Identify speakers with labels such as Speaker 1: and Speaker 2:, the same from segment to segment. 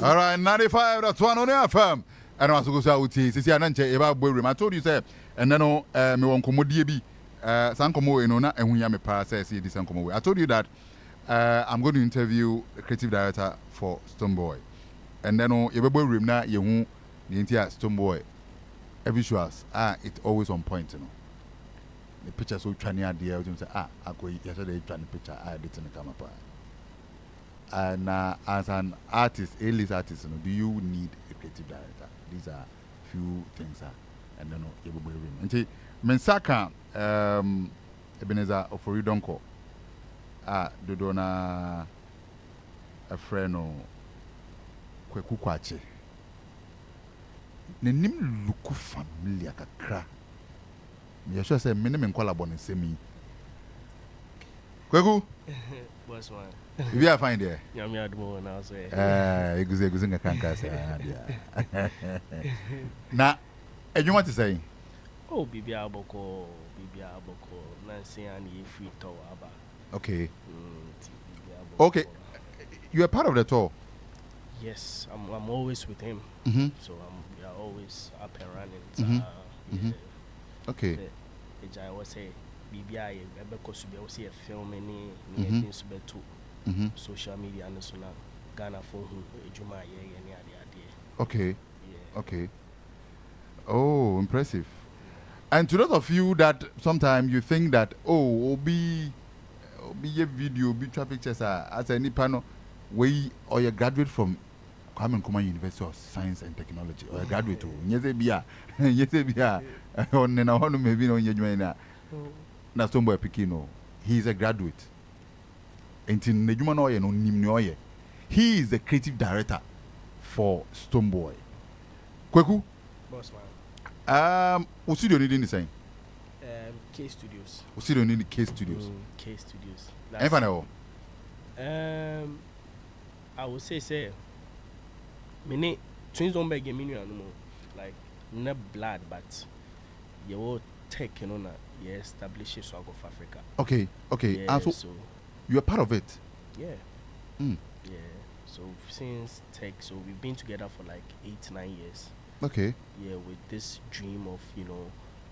Speaker 1: All right, 95, that's one on the FM. And I was going to say, Sisi Ananche, Eva Boyrim. I told you, sir, and then, me won't come with DB, Sankomo, and we are a parasite, this Sankomo. I told you that I'm going to interview the creative director for Stonebwoy. And then, Eva Boyrim, na, you won't, the entire Stonebwoy, visuals, it's always on point, you know. The pictures so trying to idea, you say, I go yesterday trying the picture, I did in the camera. And as an artist, A-list artist, do you need a creative director? These are few things, and then you will be ring. And Mensaka, Ebenezer Oforidonko, Dodona, a friend of Kweku Kwakye. The name look familiar, kakra. You sure say minimum collabon is semi. Kweku?
Speaker 2: What's one?
Speaker 1: If you are fine there.
Speaker 2: Yeah, me had more now, say.
Speaker 1: Executing a cancer. Now, and you want to say?
Speaker 2: Oh, Bibi Aboko, Nancy, and you free tour.
Speaker 1: Okay. Okay. You are part of the tour?
Speaker 2: Yes, I'm always with him. So we are always up and running.
Speaker 1: Okay.
Speaker 2: I was say, BBI, because we also a film and social media and so now Ghana for Juma.
Speaker 1: Okay.
Speaker 2: Yeah.
Speaker 1: Okay. Oh, impressive. And to those of you that sometimes you think that be a video, be pictures as any panel, we or you graduate from Kwame Nkrumah University of Science and Technology or a graduate to on maybe no Yajumana na Stonebwoy Pikino. He is a graduate. Until Nejumanoye no Nimnoye. He is the creative director for Stonebwoy. Kweku?
Speaker 2: Boss man.
Speaker 1: What's you need in the same?
Speaker 2: K Studios.
Speaker 1: What's you need the K Studios?
Speaker 2: K Studios. I would say many twins don't beg me no like not blood, but you will take you establish a Swag of Africa.
Speaker 1: Okay.
Speaker 2: Yeah,
Speaker 1: and so you're part of it.
Speaker 2: Yeah.
Speaker 1: Yeah.
Speaker 2: So since tech, so we've been together for like 8-9 years.
Speaker 1: Okay.
Speaker 2: Yeah, with this dream of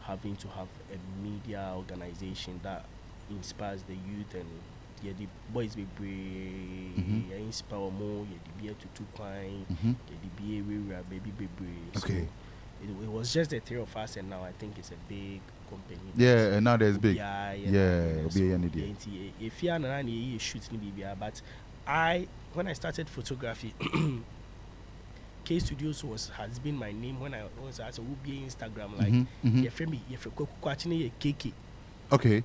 Speaker 2: having to have a media organization that inspires the youth and the boys be brave, inspire more, the beer to 2 coins, the beer baby be brave.
Speaker 1: Okay.
Speaker 2: So it was just the 3 of us, and now I think it's a big company.
Speaker 1: Yeah, and now there's big.
Speaker 2: Yeah.
Speaker 1: So
Speaker 2: if you are you shooting BBR, but when I started photography, K Studios has been my name when I was at Instagram, like your friend Kwakye KK.
Speaker 1: Okay.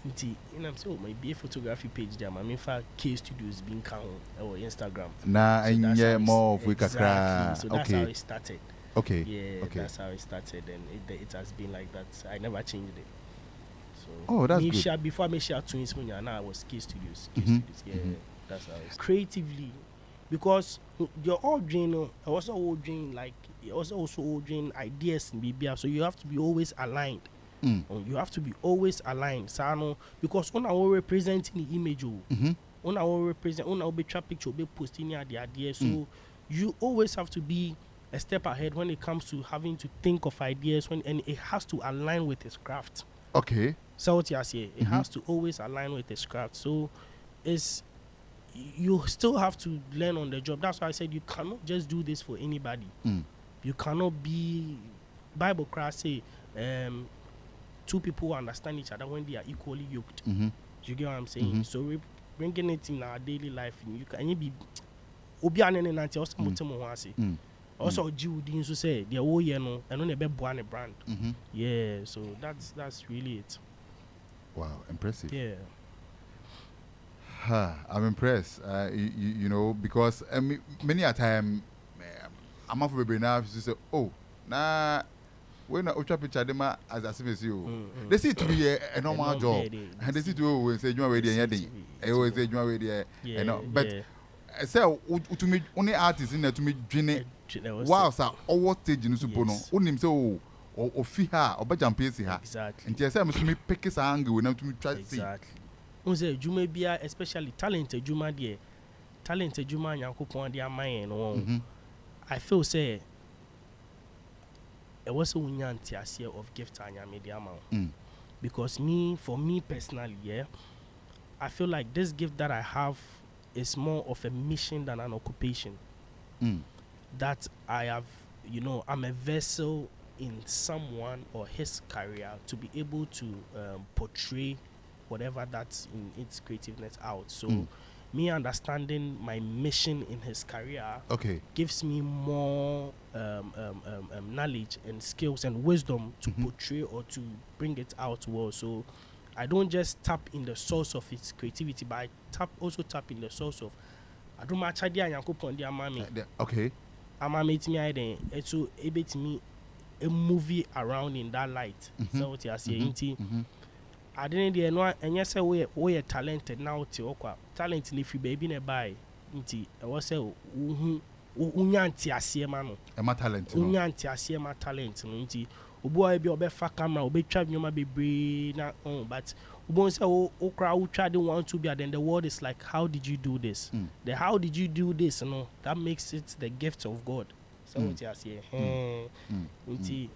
Speaker 2: I'm so my BA photography page there. I mean, for K Studios being count or Instagram.
Speaker 1: Nah, so and more of
Speaker 2: exactly. So that's how it started.
Speaker 1: Okay.
Speaker 2: Yeah,
Speaker 1: okay.
Speaker 2: That's how it started, and it has been like that. I never changed it.
Speaker 1: So that's good.
Speaker 2: Before I made sure twins when now I was K Studios. Yeah, that's how it's creatively, because you're all dreaming. I was all dreaming like it was also all dreaming ideas in BBR. So you have to be always aligned. You have to be always aligned, Sano, because when I will represent the image, when I will represent, when I will be picture, be posting the idea. So you always have to be a step ahead when it comes to having to think of ideas and it has to align with his craft.
Speaker 1: Okay.
Speaker 2: So what you say, it has to always align with his craft. So you still have to learn on the job. That's why I said you cannot just do this for anybody. You cannot be Bible class say 2 people understand each other when they are equally yoked. You get what I'm saying? So we're bringing it in our daily life. You can be also Judy so say the whole year no and on a brand. Yeah, so that's really it.
Speaker 1: Wow, impressive.
Speaker 2: Yeah.
Speaker 1: I'm impressed. You know, because many a time I'm off baby now to say, nah. When I ultra picture them as I see you, they see to be a normal job, and they see to say you are ready and yet I always say you are ready. But I say to me only artists in there to me dream. Wow, sir, all stage in Supono, only him so or Fiha or Bajam
Speaker 2: Exactly.
Speaker 1: And yes, I'm to me pick his angle when I'm to me try to see.
Speaker 2: Exactly. Unse Juma be especially talented Juma dear. talent adwuma Nyankopon de amaye no. I feel say it was a unyantiasie of gift anya media man. Because for me personally, yeah, I feel like this gift that I have is more of a mission than an occupation. That I have, you know, I'm a vessel in someone or his career to be able to portray whatever that's in its creativeness out. So me understanding my mission in his career gives me more knowledge and skills and wisdom to portray or to bring it out well. So I don't just tap in the source of its creativity, but I also tap in the source of I don't match idea Nyankopon dia mami.
Speaker 1: Okay.
Speaker 2: Ama meet me ide eto ebet me a movie around in that light. So what you say I didn't dey no enye say we talented now ti okwa. Talent ni free baby na buy. Nti e was say unyanti asie ma no.
Speaker 1: E ma talent no.
Speaker 2: Unyanti asie ma talent no nti obo a bi obefa camera obetwa nyoma bebre na but obo say okra utwa dey want to be then the world is like how did you do this? The how did you do this no that makes it the gift of God. So what you say nti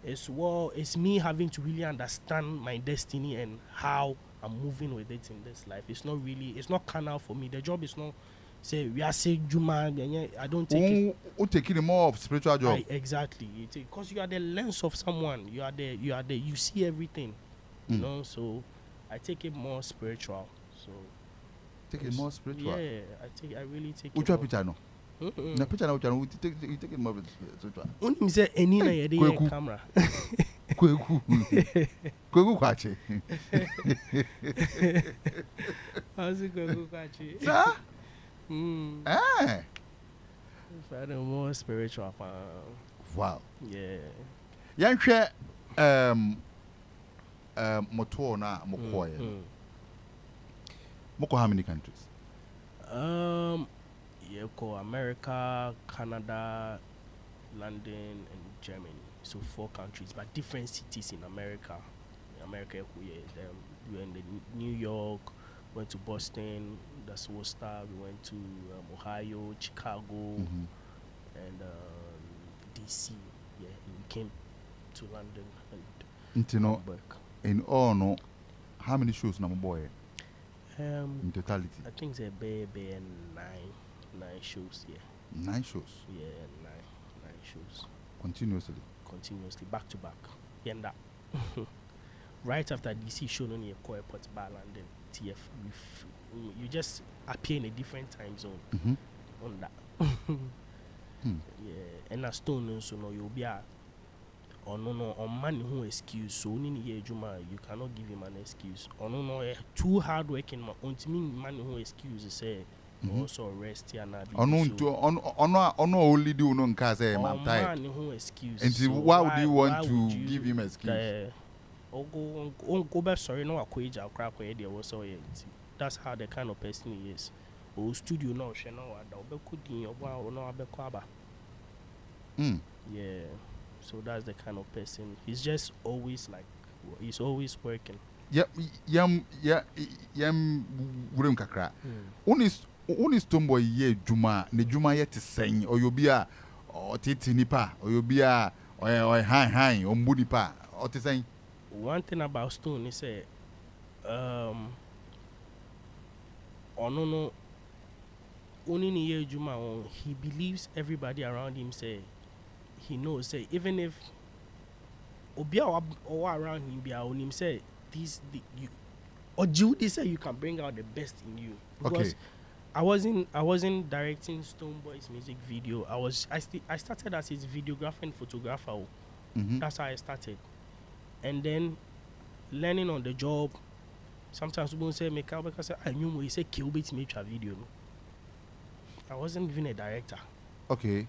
Speaker 2: it's me having to really understand my destiny and how I'm moving with it in this life. It's not carnal for me. The job is not say we are say Juma. I don't take it.
Speaker 1: You take it more of spiritual job.
Speaker 2: Exactly. Because you are the lens of someone. You are the you see everything. You know. So I take it more spiritual. So
Speaker 1: take it more spiritual.
Speaker 2: Yeah, I really take
Speaker 1: it. Which picture no? Na picture na you take it more spiritual.
Speaker 2: Only say any na your camera.
Speaker 1: Kweku. Kweku Kwakye.
Speaker 2: How's it Kweku Kwakye?
Speaker 1: Sir?
Speaker 2: It's more spiritual.
Speaker 1: Wow.
Speaker 2: Yeah.
Speaker 1: Yanhwe motor na mokoye. Moko how many countries?
Speaker 2: Yeah, America, Canada, London, and Germany. So 4 countries, but different cities in America. We were in New York, went to Boston, that's Worcester. We went to Ohio, Chicago, and DC. Yeah, and we came to London and Hamburg.
Speaker 1: In all, no, how many shows number boy? In totality,
Speaker 2: I think it's a baby and 9 shows. Yeah.
Speaker 1: 9 shows.
Speaker 2: Yeah, 9 shows.
Speaker 1: Continuously,
Speaker 2: back to back. Yenda. Right after DC show, no near Airport Bar London, TF. You just appear in a different time zone on that. Yeah, and a stone so no you'll be a or no on man who excuse so you cannot give him an excuse. Or no too hard working man who excuses say also rest here now.
Speaker 1: Onua only do no nka say I'm tired.
Speaker 2: Who excuse.
Speaker 1: And why would you want to give him excuse?
Speaker 2: Go back sorry no akweja okra there was so that's how the kind of person he is. O studio no she no ada obekudin obo no abekwa. Yeah. So that's the kind of person. He's just always like he's always working.
Speaker 1: Yam wurim kakra. Uni Stonebwoy ye juma ne juma ye te sen oyobia o titi nipa oyobia o han ombu nipa o te sen.
Speaker 2: One thing about Stone is say no only ni ye juma he believes everybody around him say he knows say even if obia or around him be on him say you say you can bring out the best in you because I wasn't directing Stonebwoy's music video. I started as his videographer and photographer. That's how I started, and then learning on the job. Sometimes people say make out because I knew when he said kill bit make a video. I wasn't even a director.
Speaker 1: Okay.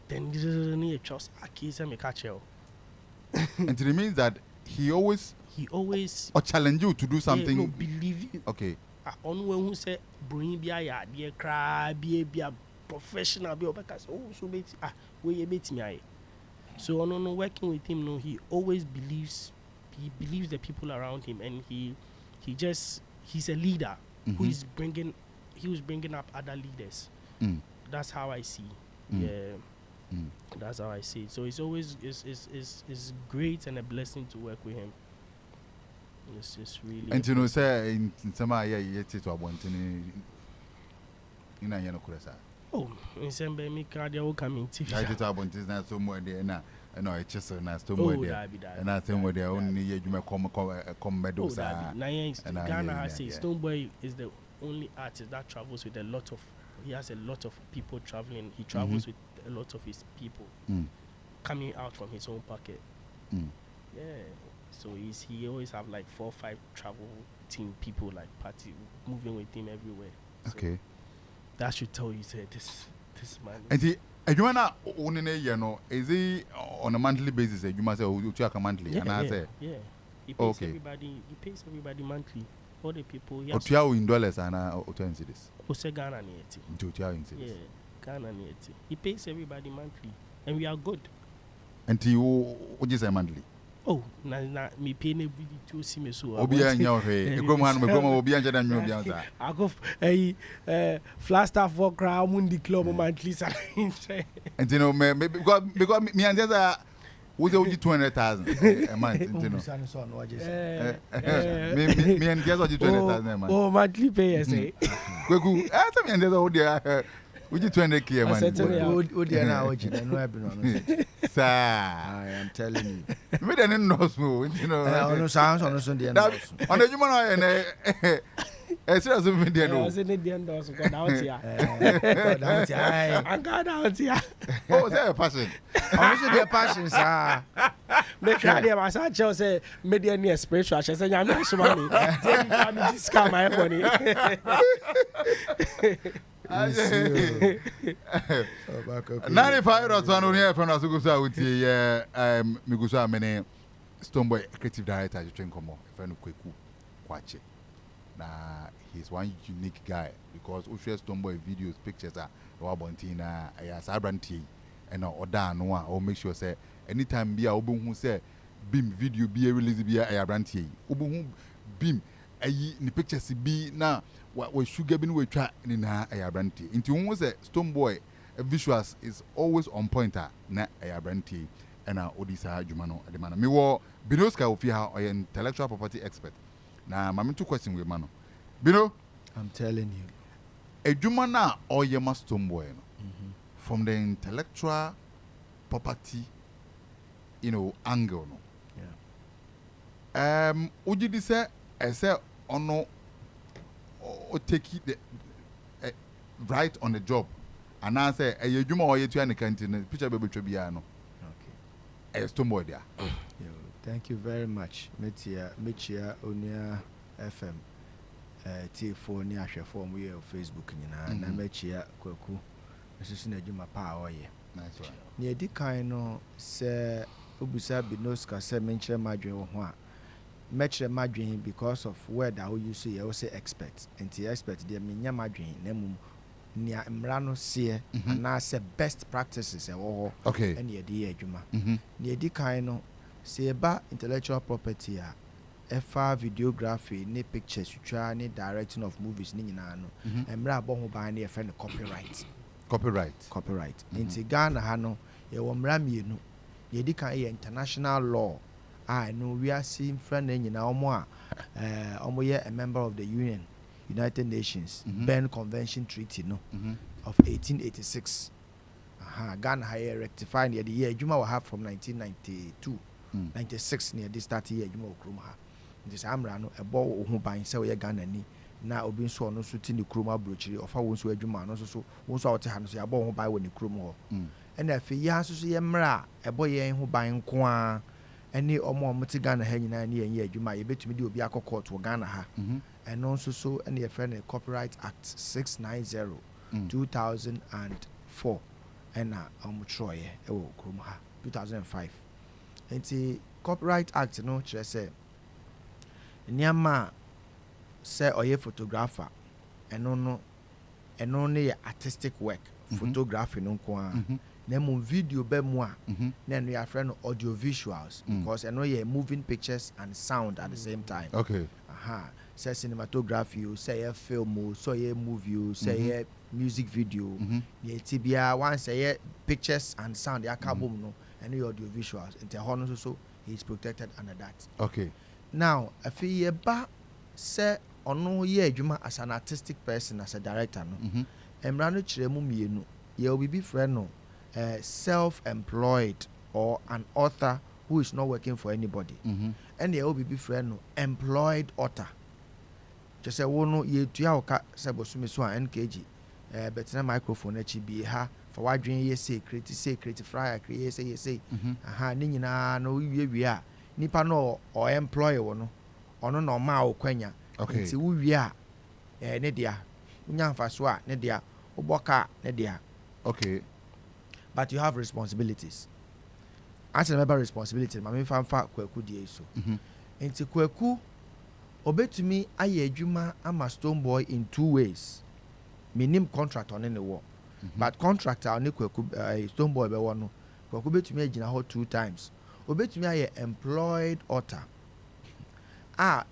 Speaker 2: Then you trust a case and make a chill.
Speaker 1: And it means that he always or challenge you to do something.
Speaker 2: No, believe you.
Speaker 1: Okay.
Speaker 2: Onua who say bring be a dear cry be a professional be because so bit we bit me. So Onua working with him no he always believes the people around him and he's a leader who is bringing he was bringing up other leaders. That's how I see. That's how I see it. So it's always it's great and a blessing to work with him. It's just really.
Speaker 1: And you know, say in some area, to want in a kurasa.
Speaker 2: Oh, in some way, me cardia will come in TV.
Speaker 1: I just want is not so more there now. I know it's just a nice to more there. And I think where only you may come medusa.
Speaker 2: Ghana has said Stonebwoy is the only artist that travels with a lot of. He has a lot of people traveling. He travels with a lot of his people coming out from his own pocket. Yeah. So he always have like 4 or 5 travel team people like party moving with him everywhere.
Speaker 1: Okay.
Speaker 2: So that should tell you say this man.
Speaker 1: And you wanna own a no, is he on a monthly basis? You must say you check a monthly.
Speaker 2: Yeah,
Speaker 1: and I say
Speaker 2: he pays everybody. He pays everybody monthly. All the people.
Speaker 1: Or $2 in dollars and this.
Speaker 2: Ose Ghana nieti.
Speaker 1: $2 in
Speaker 2: Yeah, Ghana nieti. He pays everybody monthly, and we are good.
Speaker 1: And you what is a monthly?
Speaker 2: Oh, na me pay ne bi to see me so.
Speaker 1: Obiya nyawe. Egroman obiya jada nyo obiya za.
Speaker 2: I go Flagstaff for crowd mundi club monthly.
Speaker 1: And you know because me and just who's the 200,000 a month, you know. Me and just 200,000 a month.
Speaker 2: Oh, monthly pay, say.
Speaker 1: Kweku, after me and just oh dear, we 200K a month.
Speaker 3: Oh dear, now what you know happening?
Speaker 1: Sir,
Speaker 3: I am telling you.
Speaker 1: Me don't know smooth, you know.
Speaker 3: No sounds on Sunday.
Speaker 1: On the human and serious media no.
Speaker 2: I was in the end also got out here. I got out here.
Speaker 1: Oh, is that a passion?
Speaker 3: Also the passion, sir.
Speaker 2: Make sure they must actually say media near spiritual. She said, "I'm not so money. Tell me this scam my money."
Speaker 1: 95 or on here from Asugusa with the Migusa Mene Stonebwoy creative director you train come friend Kweku Kwakye. Nah, he's one unique guy because we share Stonebwoy videos, pictures are Bontina, Sabranti, and Oda or make sure say anytime be a Obun who say beam video be a release be a Sabranti. Obun beam a the pictures be now what we sugar been we try in a Sabranti. Into one was a Stonebwoy visuals is always on pointer na Sabranti and Odisa Jumano at the man. Me wo Binoska Ofia or intellectual property expert. Now, my 2 questions with Mano. Bino,
Speaker 3: I'm telling you.
Speaker 1: A Jumana or Yema Stonebwoy from the intellectual property, angle. No?
Speaker 3: Yeah.
Speaker 1: Would you say, I say, or take it right on the job? And I say, a Juma or you and the canteen, picture baby Trebiano. Okay. A Stonebwoy there.
Speaker 3: Thank you very much. Metia Onua FM. T4 ni ahwe form we on Facebook nyina na mechia Kweku. Mesusu na adwuma PAAA.
Speaker 1: Nice one.
Speaker 3: Ni edi kan no se obusa binoska se menchire madwen wo ho a. Mechire madwen because of where that you see you say expert. Enti expert dey menya madwen na mum ni amra no se na se best practices e wo ho.
Speaker 1: Okay.
Speaker 3: Eni edi adwuma. Ni edi kan no se ba intellectual property a efa videography ni pictures twa ni directing of movies ni nyina no emra abo ho ban na efa ne copyright inti Ghana ha no ye wo mra mienu ye di kan ye international law no we are seeing friend nyina omo a omo ye a member of the United Nations Berne Convention Treaty no of 1886 Ghana ha ye rectify the year adwuma we have from 1992 96 near this start year adwuma okrom ha this amra no ebo ho ban se we Ghana ni na obi nso no so ti ne krom abrochiri ofa wo nso adwuma no so wo wote ha no so ya bo ho ban wo ne krom ho ena afi ya so ye mra ebo ye ho ban nko a ene omo ti Ghana ha nyina ne ye adwuma ye betumi de obi akokot wo Ghana ha eno nso so ene ye friend Copyright Act 690 2004 ena omutroye ewo krom ha 2005 enti Copyright Act no kire se niama say oye photographer eno ne ye artistic work photography no nko a na mo video be mu a na no ya friend audio visuals because eno ye moving pictures and sound at the same time.
Speaker 1: Okay.
Speaker 3: say cinematography, say film, say movie, say music video, tibia one say pictures and sound, the album no, and the audio visuals. And the honor so he is protected under that.
Speaker 1: Okay.
Speaker 3: Now, if you say ono ye adwuma as an artistic person, as a director no, emrano chiremu mienu, ye will be friend no, self-employed or an author who is not working for anybody. And the OBB friend no employed author. Just say wono ye tuya se bosumi so NKG betina microphone echi bi ha for wadwen ye say create fryer create say aha ni nyina no wie a nipa no o employ wo no ono no ma o kwanya nti wo wie a ne dia unya mfa so a ne dia oboka ne dia.
Speaker 1: Okay,
Speaker 3: but you have responsibilities. As a member responsibility, my famfa Kweku die so. Nti Kweku obetumi aye adwuma ama Stonebwoy in 2 ways. Minim contract on any war. But contractor on Kweku Stonebwoy be one no. Kweku betumi agina ho 2 times. Obetumi aye employed author.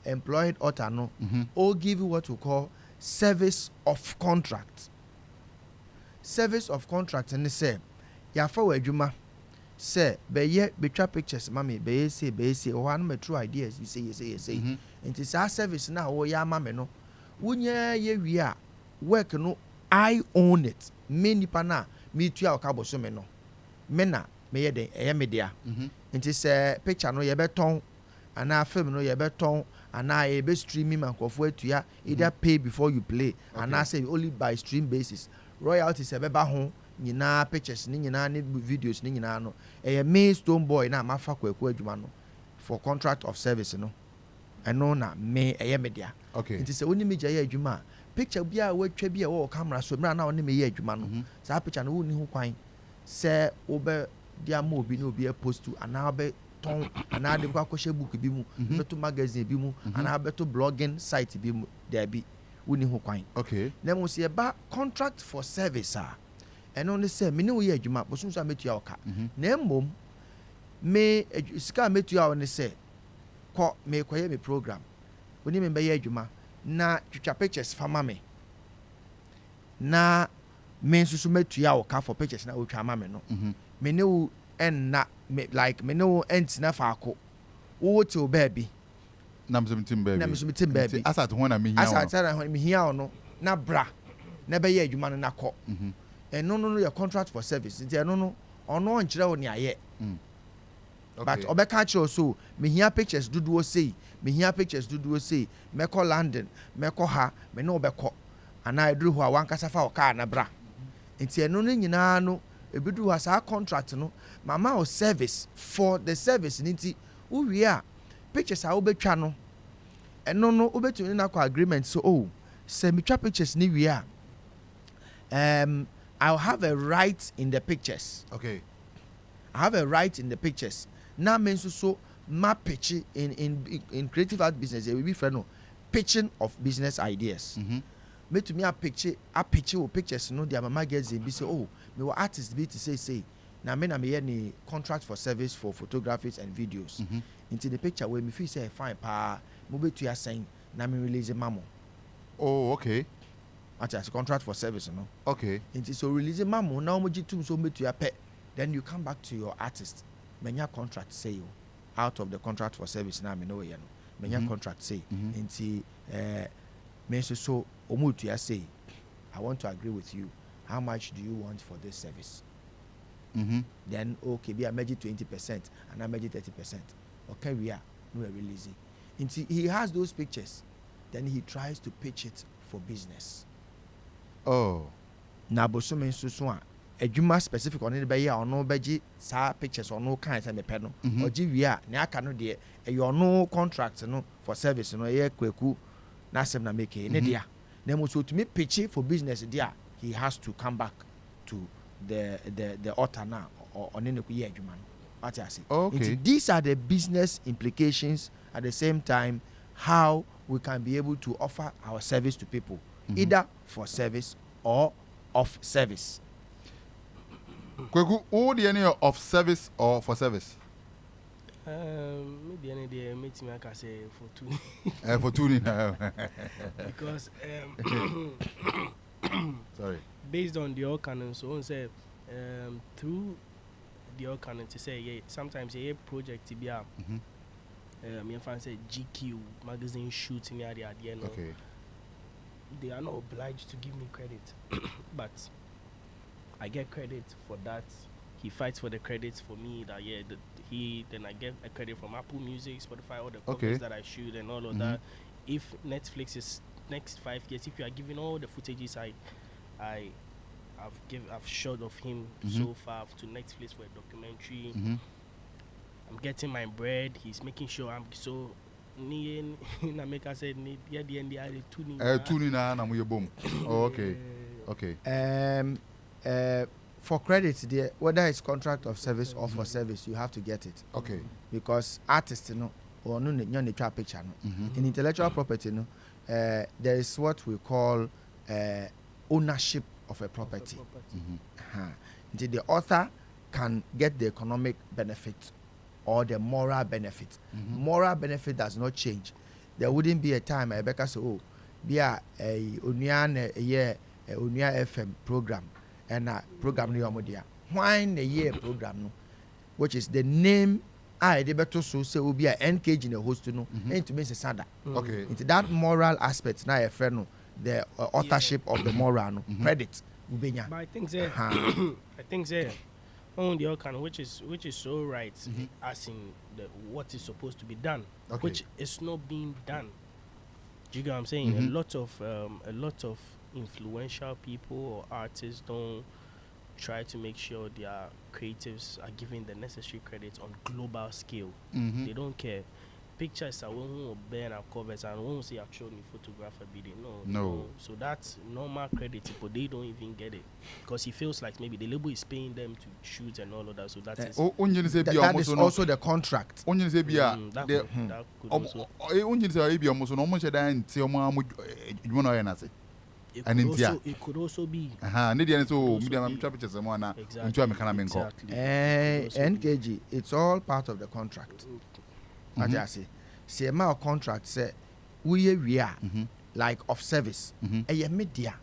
Speaker 3: Employed author no. Or give you what we call service of contract. Service of contract and say ya fa adwuma say be try pictures mami be say one me true ideas you say nti sa service na wo ya mama no wunya ye wi a work no I own it me nipa na me tua o ka boso me no me na me ye den eye me dia nti say picture no ye beton ana film no ye beton ana ye be streaming mankofo atua either pay before you play ana say only by stream basis royalties e beba ho nyina pictures ni nyina ni videos ni nyina no me Stonebwoy na mafa Kweku adwuma no for contract of service no eno na me media.
Speaker 1: Okay,
Speaker 3: nti se woni me gya adwuma picture bia watwa bia wo camera so mra na woni me adwuma no sa picture no woni ho kwan se wo be dia ma obi na obi post to ana be ton ana de kwa kwhye book bi mu beto magazine bi mu ana beto blogging site bi mu there bi woni ho kwan.
Speaker 1: Okay,
Speaker 3: na mo se ba contract for service and only say me no ye adwuma bosun so metua oka na mbom me sika metua on say ko me koye me program oni me be ye adwuma na twitwa pictures fama me na me nsusu metua oka for pictures na otwa ma me no me no enna me like me no entina faako wo te obabi
Speaker 1: na msumtim baby asat ho na me hia
Speaker 3: asat na me hia no na bra na be ye adwuma no na ko no your contract for service nti no ono nkyere wo ne aye but obeka kire so me hia pictures duduo sei meko London meko ha me no obeko ana eduru ho a wankasa fa oka na bra nti no nyina no ebidu ha sa contract no mama o service for the service nti wo wi a pictures a wo betwa no no obetumi na kwa agreement so se me twa pictures ni wi a I'll have a right in the pictures.
Speaker 1: Okay.
Speaker 3: I have a right in the pictures. Now means so my pitch in creative art business. It will be friend no pitching of business ideas. Me to me a pitch with pictures. No, the mama gets be say me were artists be to say. Now me na me any contract for service for photographies and videos. Into the picture where me feel say fine pa. Me be to ya saying na me release a mamo.
Speaker 1: Oh, okay.
Speaker 3: As a contract for service, no.
Speaker 1: Okay.
Speaker 3: It is so releasing mamu now muji tum so me to your pet. Then you come back to your artist. Menya contract say you out of the contract for service now me know you know. Menya contract say inti me so omu to ya say I want to agree with you. How much do you want for this service? Then okay, be a measure 20% and I measure 30%. Okay, we are no releasing. Inti he has those pictures. Then he tries to pitch it for business.
Speaker 1: Oh,
Speaker 3: na bosume nsusu a adwuma specific on the be ono beji sa pictures ono kan say me pe no oji wi a ne aka no de e ono contract no for service no ye Kweku na sem na make ne dia na mo so to me pitch for business dia he has to come back to the author now or on ne ku ye adwuma no what I say.
Speaker 1: Okay.
Speaker 3: These are the business implications at the same time how we can be able to offer our service to people either for service or of service.
Speaker 1: Kweku, who the any of service or for service?
Speaker 2: Maybe any day meet me, I can say for two.
Speaker 1: For tuning.
Speaker 2: Because
Speaker 1: Sorry.
Speaker 2: based on the all canon, so on say through the all canon to say yeah, sometimes a project to be a me fan say GQ magazine shooting at the end.
Speaker 1: Okay.
Speaker 2: They are not obliged to give me credit, but I get credit for that. He fights for the credits for me. That then I get a credit from Apple Music, Spotify, all the covers that I shoot and all of that. If Netflix is next 5 years, if you are giving all the footages I've shot of him so far to Netflix for a documentary, I'm getting my bread. He's making sure I'm so. Nameka said, "Yeah, the end tuning."
Speaker 1: Tuning na mo boom. Oh, okay. Okay.
Speaker 3: For credit, there, whether it's contract of service or for service, you have to get it.
Speaker 1: Okay.
Speaker 3: Because artists, or no, picture, in intellectual property, there is what we call ownership of a property. The author can get the economic benefit or the moral benefit. Moral benefit does not change. There wouldn't be a time Rebecca say, oh, be a Onua FM program and a program Niomodia. Why in a year program no? Which is the name I better so say will be a NKG in a host to know and to make a sada.
Speaker 1: Okay.
Speaker 3: Into that moral aspect now a friend the authorship of the moral credit.
Speaker 2: But I think there on the other kind, which is so right, as in what is supposed to be done, which is not being done. Do you get what I'm saying? A lot of influential people or artists don't try to make sure their creatives are given the necessary credit on global scale. They don't care. Pictures are one who burn our covers and one who say actually photographer bidding. No. So that's normal credit, but they don't even get it because he feels like maybe the label is paying them to shoot and all of that. So that is
Speaker 3: that is also the contract.
Speaker 2: that could also. It could also be.
Speaker 3: NKG, it's all part of the contract. What I say, my contract say we are like of service. A media.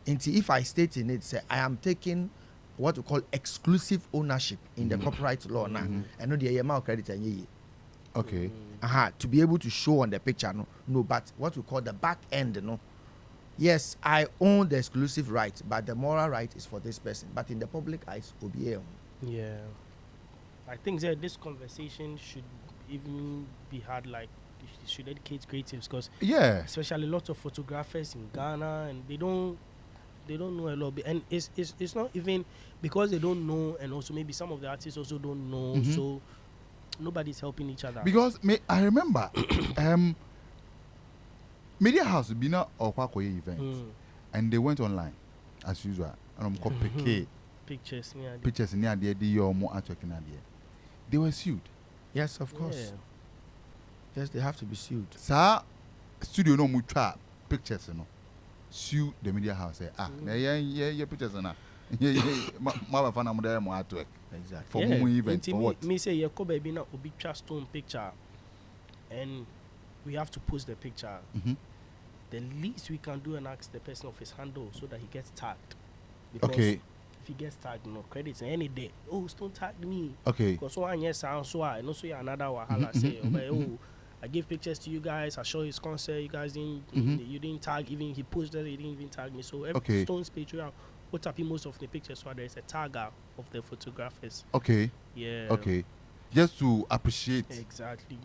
Speaker 3: If I state in it, say I am taking what we call exclusive ownership in the copyright law now. I know the amount credit and
Speaker 1: okay.
Speaker 3: To be able to show on the picture, no, but what we call the back end, Yes, I own the exclusive right, but the moral right is for this person. But in the public eyes, OBA.
Speaker 2: Yeah, I think that this conversation should even be had, like should educate creatives, because especially a lot of photographers in Ghana, and they don't know a lot, and it's not even because they don't know, and also maybe some of the artists also don't know, so nobody's helping each other.
Speaker 1: Because I remember Media House been a Kwakye event, and they went online as usual, and pictures near the they were sued.
Speaker 3: Yes, of course.
Speaker 2: Yeah.
Speaker 3: Yes, they have to be sued.
Speaker 1: Sir, studio no mucha pictures, sue the Media House. Yeah, pictures na. My fan am there more artwork.
Speaker 3: Exactly.
Speaker 1: For whom event for what?
Speaker 2: Me say you could be na obi stone picture, and we have to post the picture. The least we can do and ask the person of his handle so that he gets tagged. Because if he gets tagged, no credits any day. Oh, Stone tagged me.
Speaker 1: Okay.
Speaker 2: Because one yes sound so I know so another wahala say, oh, I give pictures to you guys, I show his concert, you guys didn't you didn't tag, even he posted, he didn't even tag me. So every Stone's page put up most of the pictures, so there is a tagger of the photographers.
Speaker 1: Okay.
Speaker 2: Yeah.
Speaker 1: Okay. Just to appreciate.
Speaker 2: Exactly.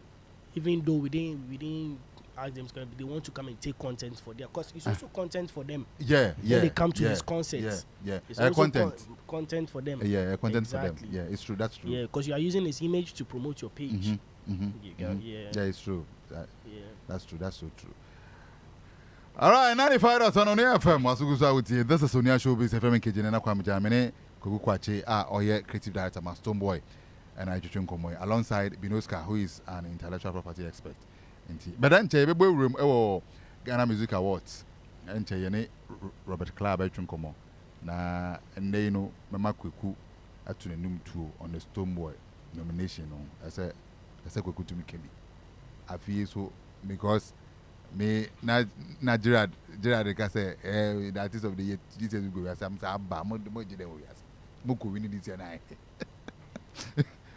Speaker 2: Even though we didn't ask them, they want to come and take content for them, because it's also content for them.
Speaker 1: Yeah.
Speaker 2: When they come to his concerts.
Speaker 1: Yeah.
Speaker 2: It's also
Speaker 1: content
Speaker 2: for them.
Speaker 1: Yeah, content for them. Yeah, it's true. That's true.
Speaker 2: Yeah, because you are using his image to promote your page.
Speaker 1: Yeah, it's true. That's true. That's so true. All right, 95 on FM. This is Sonia Showbiz FM KG na Kwame Jamene Kwakye Oye creative director ma Stonebwoy and I Komoy alongside Binoska, who is an intellectual property expert. But then we room Ghana Music Awards and Robert Club na and they know Mama Kweku at the num 2 on the Stonebwoy nomination no I say Kweku to me kebi I feel so because me Gerard can say the artist of the year this year we go as I'm say abba mo jide we as muko win this year na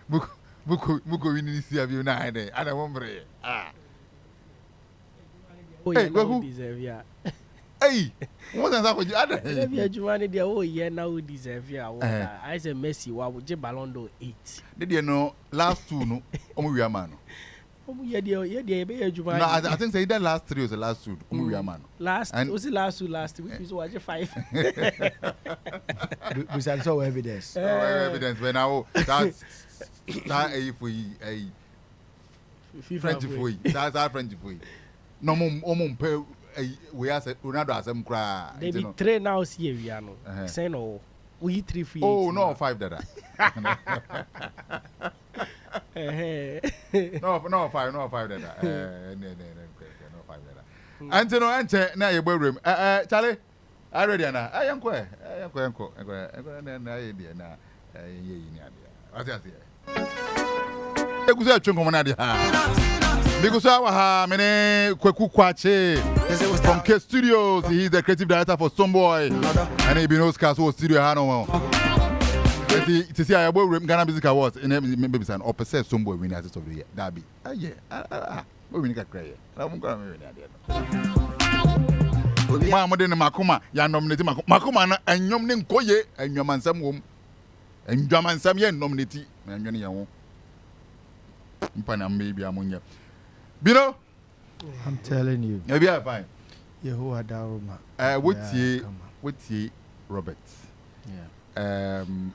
Speaker 1: muko win this year bi na dey ana mombre
Speaker 2: Hey, Kweku deserve ya.
Speaker 1: Hey, what is that for you?
Speaker 2: Maybe a Jumani dia oh yeah now deserve ya. I say Messi wa je Ballon d'Or 8.
Speaker 1: Did you know last two no omo wi ama no.
Speaker 2: Omo yeah dia be Jumani.
Speaker 1: No, I think say either last 3 or the last 2 omo wi ama no.
Speaker 2: Last was the last week we watch 5.
Speaker 3: We saw evidence.
Speaker 1: Evidence when now that's for French for you. That's French for you. No mum we are Ronaldo as them cry.
Speaker 2: They be 3 now see we are no. Say no. We 3 for 8.
Speaker 1: Oh no 5 dada. No 5 dada. No 5 dada. Antino ante na ye boy room. Charlie. I ready na. Yanko na ye dia na ye ni adia. Ati. Ekusa twonko na dia. Because our many Kweku Kwakye from K Studios. He's the creative director for Stonebwoy. And he been Oscar so studio Hano. To see I about Ghana Music Awards and maybe an opposite Stonebwoy winning artist of the year. That be yeah. We win a cry. I'm going to win. Mamma didn't Makuma, ya nominated Makuma and Yomnin Koye and Yaman some womb and Jaman some yen nominati and Yoni. Maybe I'm on you. Bino,
Speaker 3: I'm telling you.
Speaker 1: Maybe I fine.
Speaker 3: Yehovah Daruma.
Speaker 1: What's Robert? Yeah.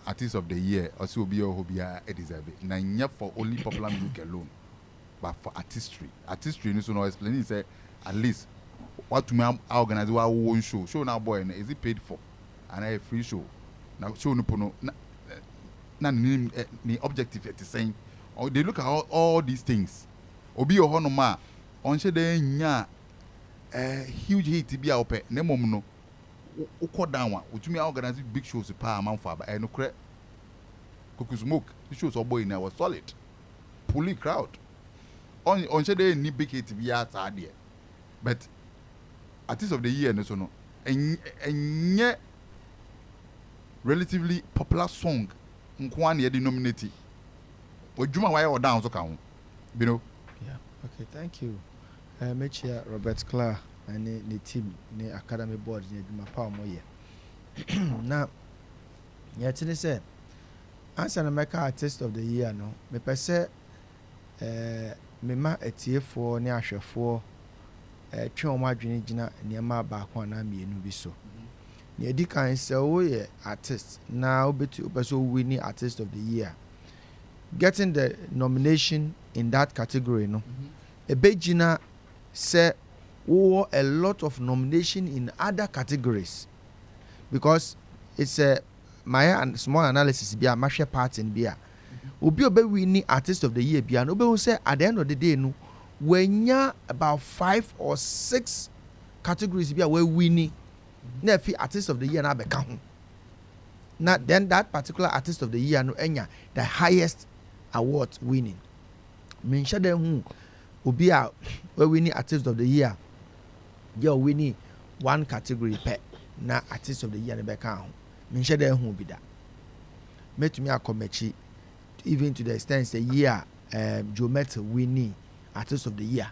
Speaker 1: Artist of the year. Also be a hobby. It deserve it. Not for only popular music alone, but for artistry. Artistry, you know, explaining say at least what to me organize our own show. Show now, boy, is it paid for? And a free show. Now show no pono. Na ni objective at the same. Or they look at all these things. Obi ohono ma onche de nya huge hit bi a ope na mom no ukọ down wa otumi organize big shows pa amanfo aba no kre Kweku smoke the shows oboy na was solid fully crowd onche de ni big hit bi a ta de but artist of the year no so no enye relatively popular song nko an ye de nominate odwuma wa ye o down so ka ho you know.
Speaker 3: Yeah. Okay, thank you. Mechia Robert Clark and the team, the academy board, the Mapa Moye. Now, Yatini said, answer America Artist of the Year. No, me per se, me ma etie for ne ahwe for twoma dwene gina niema ba kwa na mienu bi so. Ne edi kan se wo ye artist na obetu obeso winning Artist of the Year. Getting the nomination in that category, no. Ebejina say a lot of nomination in other categories because it's my small analysis be a mashe part in beer. Obi winning Artist of the Year be an obi say at the end of the day no when ya about 5 or 6 categories be we winning na fi Artist of the Year na be ka ho. Now then that particular Artist of the Year no enya the highest award winning. Mention them who obi a we winning Artist of the Year. You winning one category per na Artist of the Year ne be ka ho. Mention them who be that. Met me a komechi even to the extent say year Joe Met winning Artist of the Year.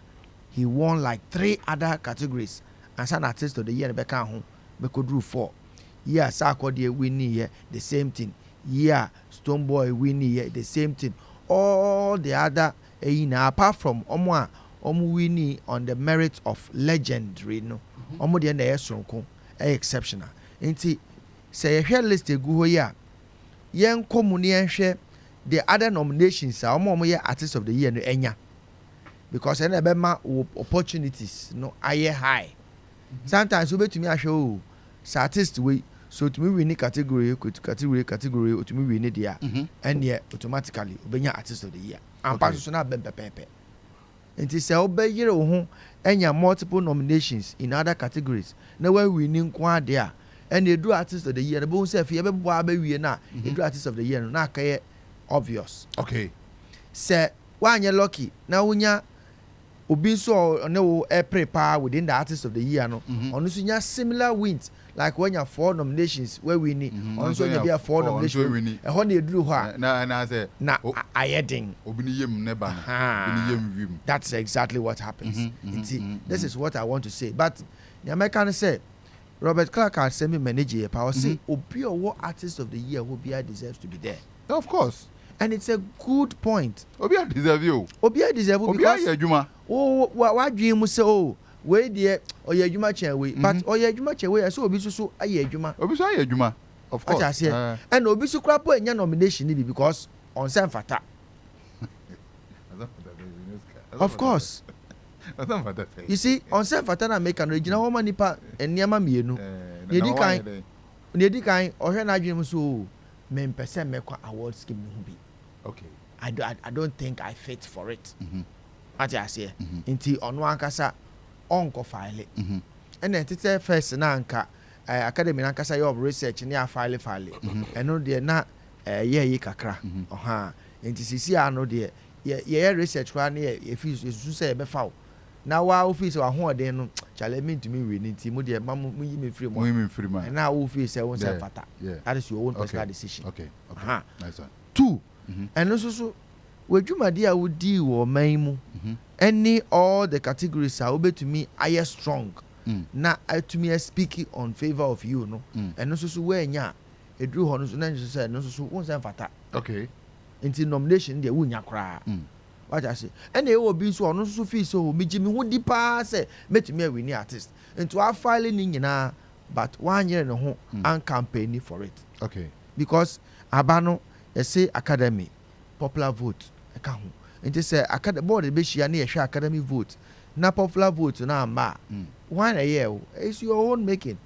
Speaker 3: He won like 3 other categories and some Artist of the Year ne be ka ho be could do 4. Yeah, Sarkodie winning here the same thing. Yeah, Stonebwoy winning here the same thing. All the other apart from Onua winning on the merit of legendary no. Omo de na yesonko exceptional. Nti say you list egu ho ya yen komuni enhwe the other nominations are omo ye Artist of the Year no enya because ena be ma opportunities no aye high. Sometimes we betumi ahwe o artist we so to me win category to me win there and yeah automatically obenya Artist of the Year and pass so na pepe nti say obeyire wo ho enya multiple nominations in other categories na we winning kwa there and they do Artist of the Year be say fe be bo abawie na they do Artist of the Year no na akaye obvious.
Speaker 1: Okay.
Speaker 3: Say one you lucky now unya obi so no prepare within the Artist of the Year no. On so similar wins like when you have 4 nominations where we need on so you be 4 nominations. E ho na eduru ho a
Speaker 1: na say
Speaker 3: na ayeding.
Speaker 1: Obi ni yem ne ba no. Obi ni yem wiem.
Speaker 3: That's exactly what happens. This is what I want to say. But the American say Robert Clark has sent me manager power say obi owo Artist of the Year who be deserves to be there.
Speaker 1: Of course.
Speaker 3: And it's a good point.
Speaker 1: Obi deserve you.
Speaker 3: Obi deserve because
Speaker 1: Obi adwuma.
Speaker 3: Oh what dream mu say oh we there oye adwuma chen we but oye adwuma chen we so obi so aye adwuma.
Speaker 1: Obi so aye adwuma. Of course.
Speaker 3: And obi so kra po enya nomination ni because on sem fata. Of course. You see on sem fata na make an original woman nipa eniama mienu. Ne di kan ohwe na adwene mu so men person make award scheme no bi.
Speaker 1: Okay.
Speaker 3: I don't think I fit for it. What I say. Inti Onua ankasa onko file. And then tete first na anka academy na ankasa your research ni a file. Eno de na ye kakra. Oha. Inti sisi ano de ye research wa na ye fi so say be fa. Na wa office wa ho de no challenge me to me we nti mo de mamu yi me free mo.
Speaker 1: Me free man.
Speaker 3: And now office say won say fata. That is your own personal decision.
Speaker 1: Okay. Nice one.
Speaker 3: 2. And also so wejumadi a wodi wo man mu any all the categories are obey to me I strong na to me speak on favor of you no and also so we nya edru ho no so na nso say no so won say fata.
Speaker 1: Okay.
Speaker 3: Into nomination dey wunya kra. What I say and e obi so ono so feel so me gi me ho di pa say metumi a win artist into a file ni nyina but one year no ho and campaign for it.
Speaker 1: Okay.
Speaker 3: Because abano you say academy popular vote eka ho nti say academy board be hia na ye hwe academy vote na popular vote na amba one year it's your own making.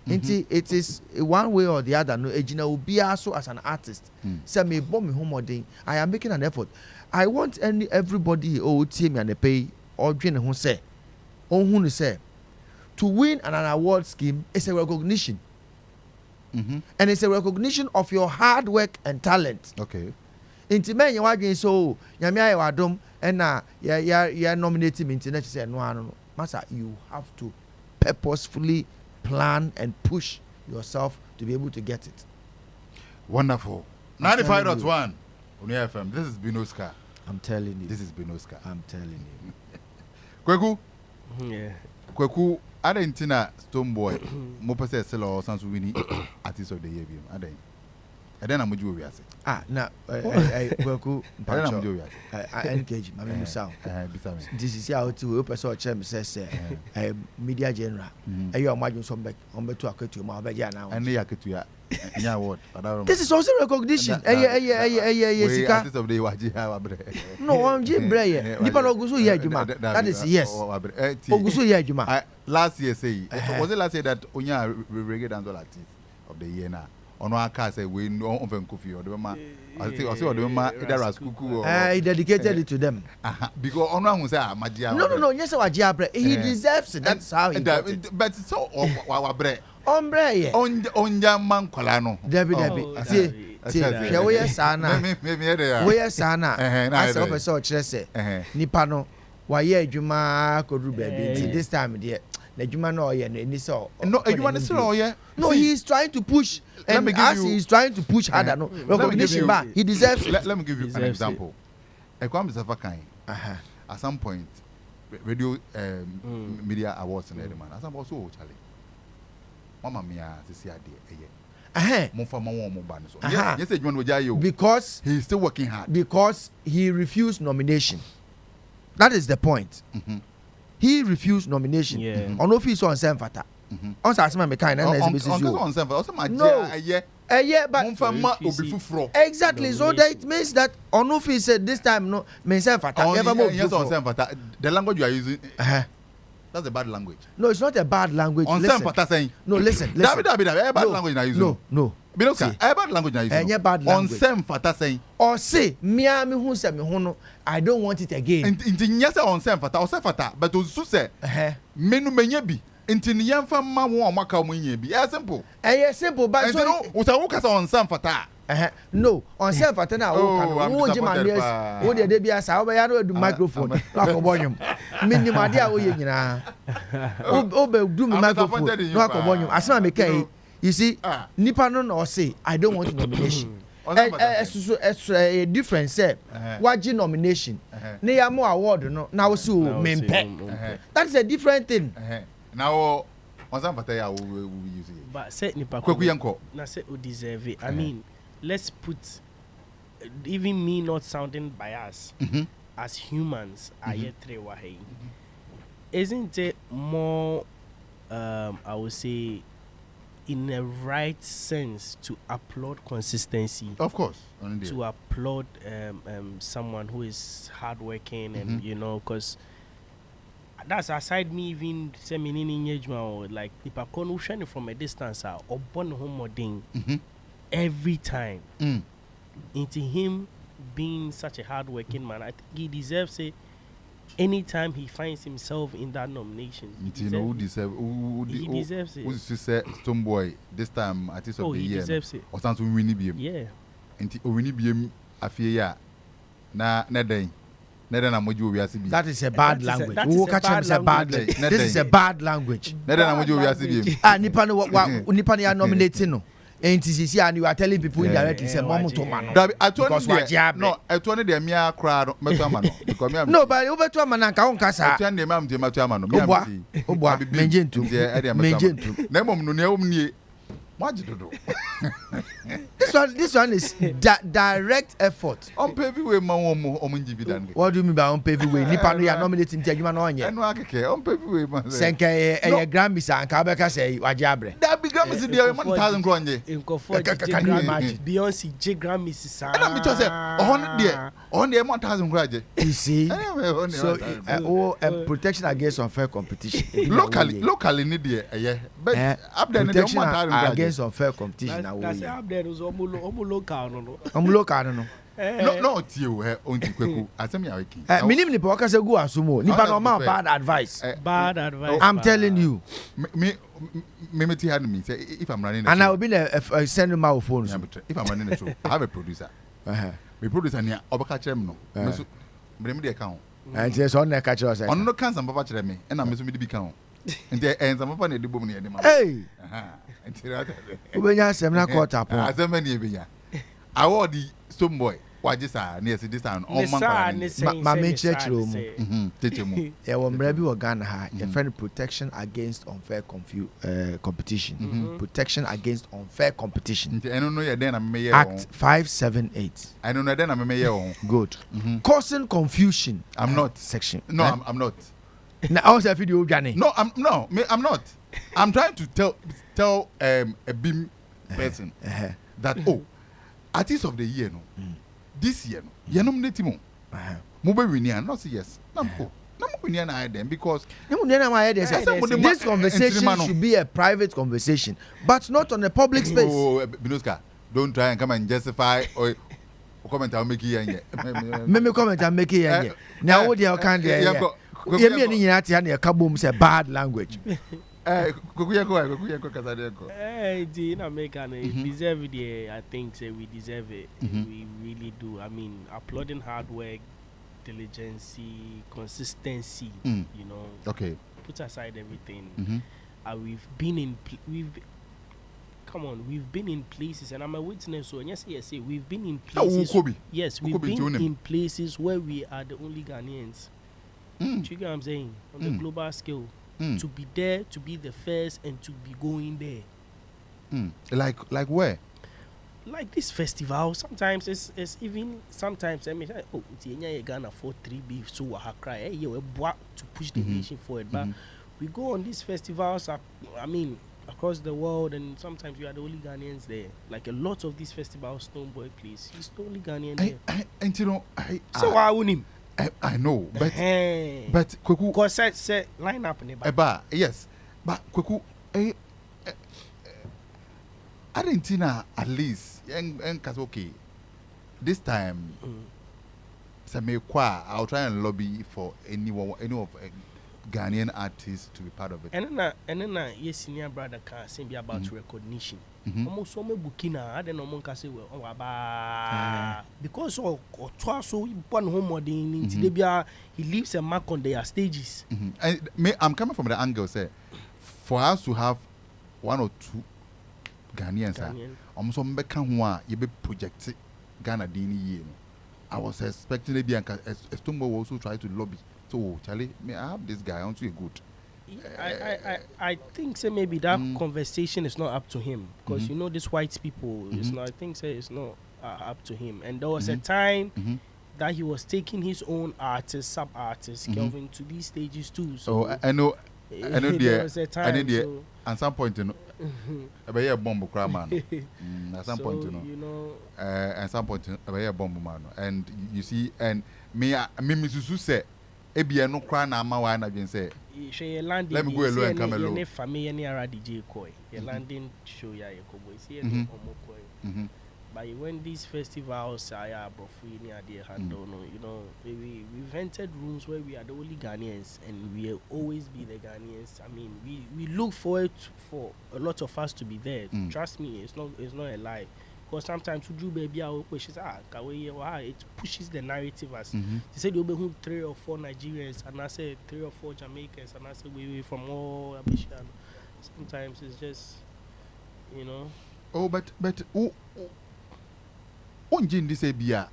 Speaker 3: Nti it is one way or the other no ejina obi aso as an artist say me bomb me homodin I am making an effort. I want everybody tie me and pay or dwen ho say ohun ni say to win an award scheme is a recognition. And it's a recognition of your hard work and talent.
Speaker 1: Okay.
Speaker 3: Inti men you wadwen so nyame aye wadom and na ya nominate me inti na say no master you have to purposefully plan and push yourself to be able to get it.
Speaker 1: Wonderful. 95.1 Onua FM. This is Binoska.
Speaker 3: I'm telling you.
Speaker 1: This is Binoska.
Speaker 3: I'm telling you.
Speaker 1: Kweku.
Speaker 2: Yeah.
Speaker 1: Kweku Adentina Stonebwoy mo pese selo sansu wini Artist of the Year bi aden. Eden na moju owiase.
Speaker 3: Na Kweku
Speaker 1: Eden na moju owiase.
Speaker 3: NKG mama musa.
Speaker 1: Bisa me.
Speaker 3: This is how to we pese o chere me say media general. Eyo omadun so mbe to aketu ma obeja na.
Speaker 1: Ene yaketu ya. Nya award.
Speaker 3: This is also recognition. Sika.
Speaker 1: Artist of the Year waji ha wabre.
Speaker 3: No, I'm Jim Breyer. Nipa no gusu ye adwuma. That is yes. Ogusu ye adwuma.
Speaker 1: Last year say was it last year that Onya reggae dancehall artist of the year na Onua aka say we no on Kofi or the ma I think also the ma either as kuku or
Speaker 3: he dedicated it to them
Speaker 1: because Onua hu say magia
Speaker 3: no yes waji abre he deserves it. That's how he got it.
Speaker 1: But so wabre
Speaker 3: ombre ye
Speaker 1: onja man kwala no
Speaker 3: debi see hwe we yes ana we yes ana as o person o kire say nipa no wa ye adwuma kodu baby this time there the adwuma no ye no ni so
Speaker 1: no adwuma no so ye
Speaker 3: no he is trying to push and as he is trying to push harder no recognition back he deserves.
Speaker 1: Let me give you an example. Ekwam Safa kan at some point radio media awards and everything at some point so Charlie mama mia sisi ade eye
Speaker 3: because
Speaker 1: he is still working hard
Speaker 3: because he refused nomination. That is the point. He refused nomination. On office on Semfata. On Sasma Mekan and but exactly. So that it means that on office said this time no Semfata.
Speaker 1: The language you are using that's a bad language.
Speaker 3: No, it's not a bad language.
Speaker 1: On Semfata saying
Speaker 3: no, listen.
Speaker 1: Bad language you are using.
Speaker 3: No.
Speaker 1: Binoka, bad language you are using.
Speaker 3: Bad language.
Speaker 1: On Semfata saying
Speaker 3: or say mia me hu se me hu no I don't want it again.
Speaker 1: Inti nyase on Semfata but osu se menu menye bi inti nyamfa ma wo amaka mo nya bi simple.
Speaker 3: Simple but
Speaker 1: so no wo kasa on Semfata
Speaker 3: No, on self atena wo jima yes wo de bia sa wo ya no do microphone la ko bonyum minimum ade a wo ye nyina wo be do me microphone no ko bonyum asema me kai you see nipa no no say I don't want nomination a different say waji nomination na ya mo award no na wo see o mempe that is a different thing
Speaker 1: now on some pata ya we use it
Speaker 2: but say nipa
Speaker 1: Kweku yanko
Speaker 2: na say o deserve it. I mean, let's put even me not sounding biased as humans isn't it more I would say in a right sense to applaud consistency,
Speaker 1: of course,
Speaker 2: to applaud someone who is hardworking and you know, because that's aside me even saying engagement or like people can from a distance or born home thing every time into him being such a hardworking man. I think he deserves it anytime he finds himself in that nomination.
Speaker 1: He deserves it. Who's to say Stonebwoy this time Artist of the Year?
Speaker 2: He deserves it.
Speaker 1: Or something we need him.
Speaker 2: Yeah.
Speaker 1: And we need him a few years. Na day.
Speaker 3: That is a bad language. Who catch him say bad. This is a bad language. Nipa no nominating no. NTCC and you are telling people indirectly say mom to man. Because
Speaker 1: no, I told them me crowd because
Speaker 3: no, but you better man ka on kasa.
Speaker 1: I them am to man.
Speaker 3: Obwa menjentu.
Speaker 1: Nemom no ne
Speaker 3: This one is direct effort.
Speaker 1: On pavy way man
Speaker 3: What do you mean by on pavy way? Nipa no ya nominating Tejuma no onye.
Speaker 1: Eno akeke on pavy way man.
Speaker 3: Senka e Grammys an ka beka say wajabre.
Speaker 1: That big Grammys dey 1000 kronje.
Speaker 2: Beyonce J Grammys sa.
Speaker 1: And me just say on there 1000 kronje.
Speaker 3: You see? So protection against unfair competition.
Speaker 1: Locally need there but up there
Speaker 3: protection against unfair competition na
Speaker 2: that's up there is local no.
Speaker 1: No tio onti Kweku asem ya wiki.
Speaker 3: Minim ni po kase gu asumo. Nipa no man bad advice.
Speaker 2: Bad advice.
Speaker 3: I'm telling you.
Speaker 1: Me ti had me say if I'm running
Speaker 3: and I will be send my phone.
Speaker 1: If I'm running the show, I have a producer. Me producer near obaka chrem no. Me so me dey account.
Speaker 3: And just on na catch us.
Speaker 1: On no can some papa chrem me and I me so me dey be account. Nti some papa na dey bom na ma.
Speaker 3: Hey.
Speaker 1: Nti ra.
Speaker 3: Obenya sem na quarter pon.
Speaker 1: Asem na ebenya. Award the Stonebwoy. Wajisa near this town on
Speaker 3: my main church room.
Speaker 1: Yeah,
Speaker 3: when maybe we Ghana ha, your friend protection against unfair competition. Protection against unfair competition.
Speaker 1: I don't know your then
Speaker 3: Act 578.
Speaker 1: I don't know then I'm
Speaker 3: good. Causing confusion.
Speaker 1: I'm not
Speaker 3: section.
Speaker 1: No, I'm not.
Speaker 3: Now I was a video Johnny.
Speaker 1: No, I'm not. I'm trying to tell a beam person that Artist of the Year no. This year, you nominate him. Mube win not say yes. No win I them because
Speaker 3: this conversation should be a private conversation, but not on a public space.
Speaker 1: Oh, Binuska, don't try and come and justify or comment I'll make you here.
Speaker 3: Me comment I'm making here. Now what you can do? You mean in a kaboom say bad language.
Speaker 2: Hey, American, deserve it. I think say we deserve it. We really do. I mean, applauding hard work, diligence, consistency. You know.
Speaker 1: Okay.
Speaker 2: Put aside everything. We've been in places, and I'm a witness. So yes, we've been in places. Yes, we've been in places where we are the only Ghanaians. You get what I'm saying? On the global scale. To be there, to be the first, and to be going there.
Speaker 1: Like where?
Speaker 2: Like this festival. Sometimes it's even sometimes I mean Ghana for 3 beef so I cry. Hey, you to push the nation forward. But we go on these festivals. I mean across the world, and sometimes we are the only Ghanaians there. Like a lot of these festivals, Stonebwoy plays. He's the only Ghanaian there.
Speaker 1: And you know,
Speaker 2: so why wouldn't him?
Speaker 1: I know, but Kweku,
Speaker 2: because say line up in
Speaker 1: the yes, but Kweku, Argentina at least, and okay, this time, I'll try and lobby for any of Ghanaian artists to be part of it.
Speaker 2: And then yes, senior brother can say be about recognition. Almost so me bukina, I don't know monka say well, because or twice so one home or in Tibia, he leaves a mark on their stages.
Speaker 1: I'm coming from the angle say for us to have 1 or 2 Ghanaians, almost some become you be projected Ghana dini. I was expecting maybe Stonebwoy will also try to lobby. So Charlie, may I have this guy? I want to be good.
Speaker 2: I think say maybe that conversation is not up to him because you know these white people. It's not. I think say it's not up to him. And there was a time that he was taking his own artists, sub artists, Kelvin to these stages too. So
Speaker 1: I know.
Speaker 2: There was a time.
Speaker 1: At some point, you know, a bomb man. At some point, you know, at some point, a bomb man. And you see, and me, Mrs. say, Ebia no cry na ma why na been say. Let me go alone and come alone.
Speaker 2: Ye family any ara DJ Koi. Ye landing show ya ye kobo. See no omo Koi. But when these festivals are brofu ni ade handle no, you know, we've entered rooms where we are the only Ghanaians and we will always be the Ghanaians. I mean, we look forward for a lot of us to be there. Trust me, it's not a lie. Because sometimes you baby it pushes the narrative as they say they will 3 or 4 Nigerians and I say 3 or 4 Jamaicans and I say we from all Abishan. Sometimes it's just, you know.
Speaker 1: Oh, but onjin this bia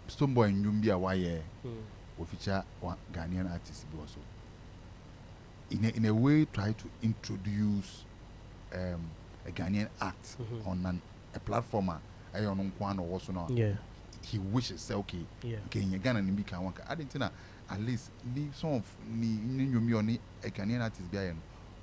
Speaker 1: Stonebwoy Nyumbia why we feature one Ghanaian artist also. In a way try to introduce a Ghanaian act on a platform I don't know also now.
Speaker 2: Yeah.
Speaker 1: He wishes say okay.
Speaker 2: Yeah.
Speaker 1: Okay, in Ghana ni bika wanka. I didn't know at least leave some of ni Nyumi a Ghanaian artist be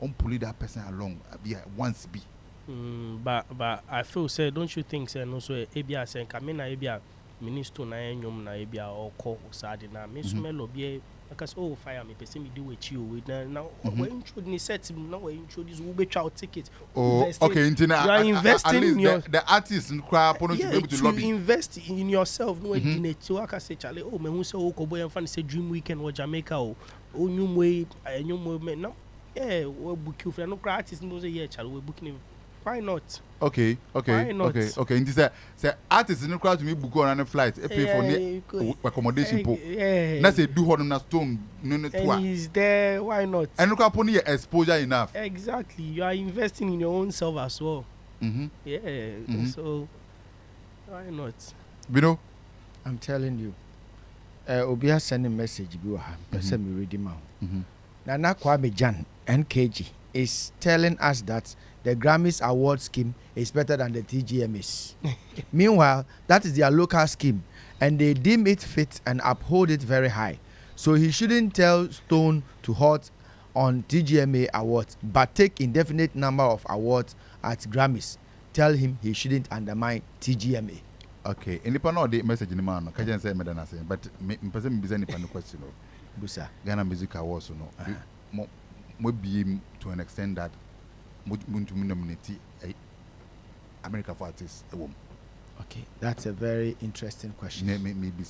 Speaker 1: on pull that person along be once be.
Speaker 2: But I feel say don't you think say no so ebia say kamena ebia minister na enyom na ebia oko usade na me so melo be because oh fire me person me do with you with now we introduce set now we introduce we be try ticket.
Speaker 1: Oh okay internet
Speaker 2: you are investing in your
Speaker 1: the artist in crap to be able to lobby
Speaker 2: invest in yourself no in it so aka say chale oh me hu say oko boy fan say dream weekend or Jamaica oh nyum we no yeah we book you for no artist no say yeah chale we booking him. Why not?
Speaker 1: Okay.
Speaker 2: Why not?
Speaker 1: Okay. In this, say artists in the crowd to me book on a flight, pay for accommodation.
Speaker 2: Yeah.
Speaker 1: Let's say do on a stone. No.
Speaker 2: And he's there. Why not?
Speaker 1: And look upon your exposure enough.
Speaker 2: Exactly. You are investing in your own self as well. Yeah. So why not?
Speaker 1: You know,
Speaker 3: I'm telling you. Obia sending message. Be person me read him out. Nana Kwame Jan NKG is telling us that the Grammys award scheme is better than the TGMA's. Meanwhile, that is their local scheme, and they deem it fit and uphold it very high. So he shouldn't tell Stone to halt on TGMA awards, but take indefinite number of awards at Grammys. Tell him he shouldn't undermine TGMA.
Speaker 1: Okay. And if I know the message in the man, I can't say but person be any question.
Speaker 3: Busa.
Speaker 1: Ghana Music Awards, no. Maybe to an extent that to nominate America for artists a woman.
Speaker 3: Okay, that's a very interesting question.
Speaker 1: Maybe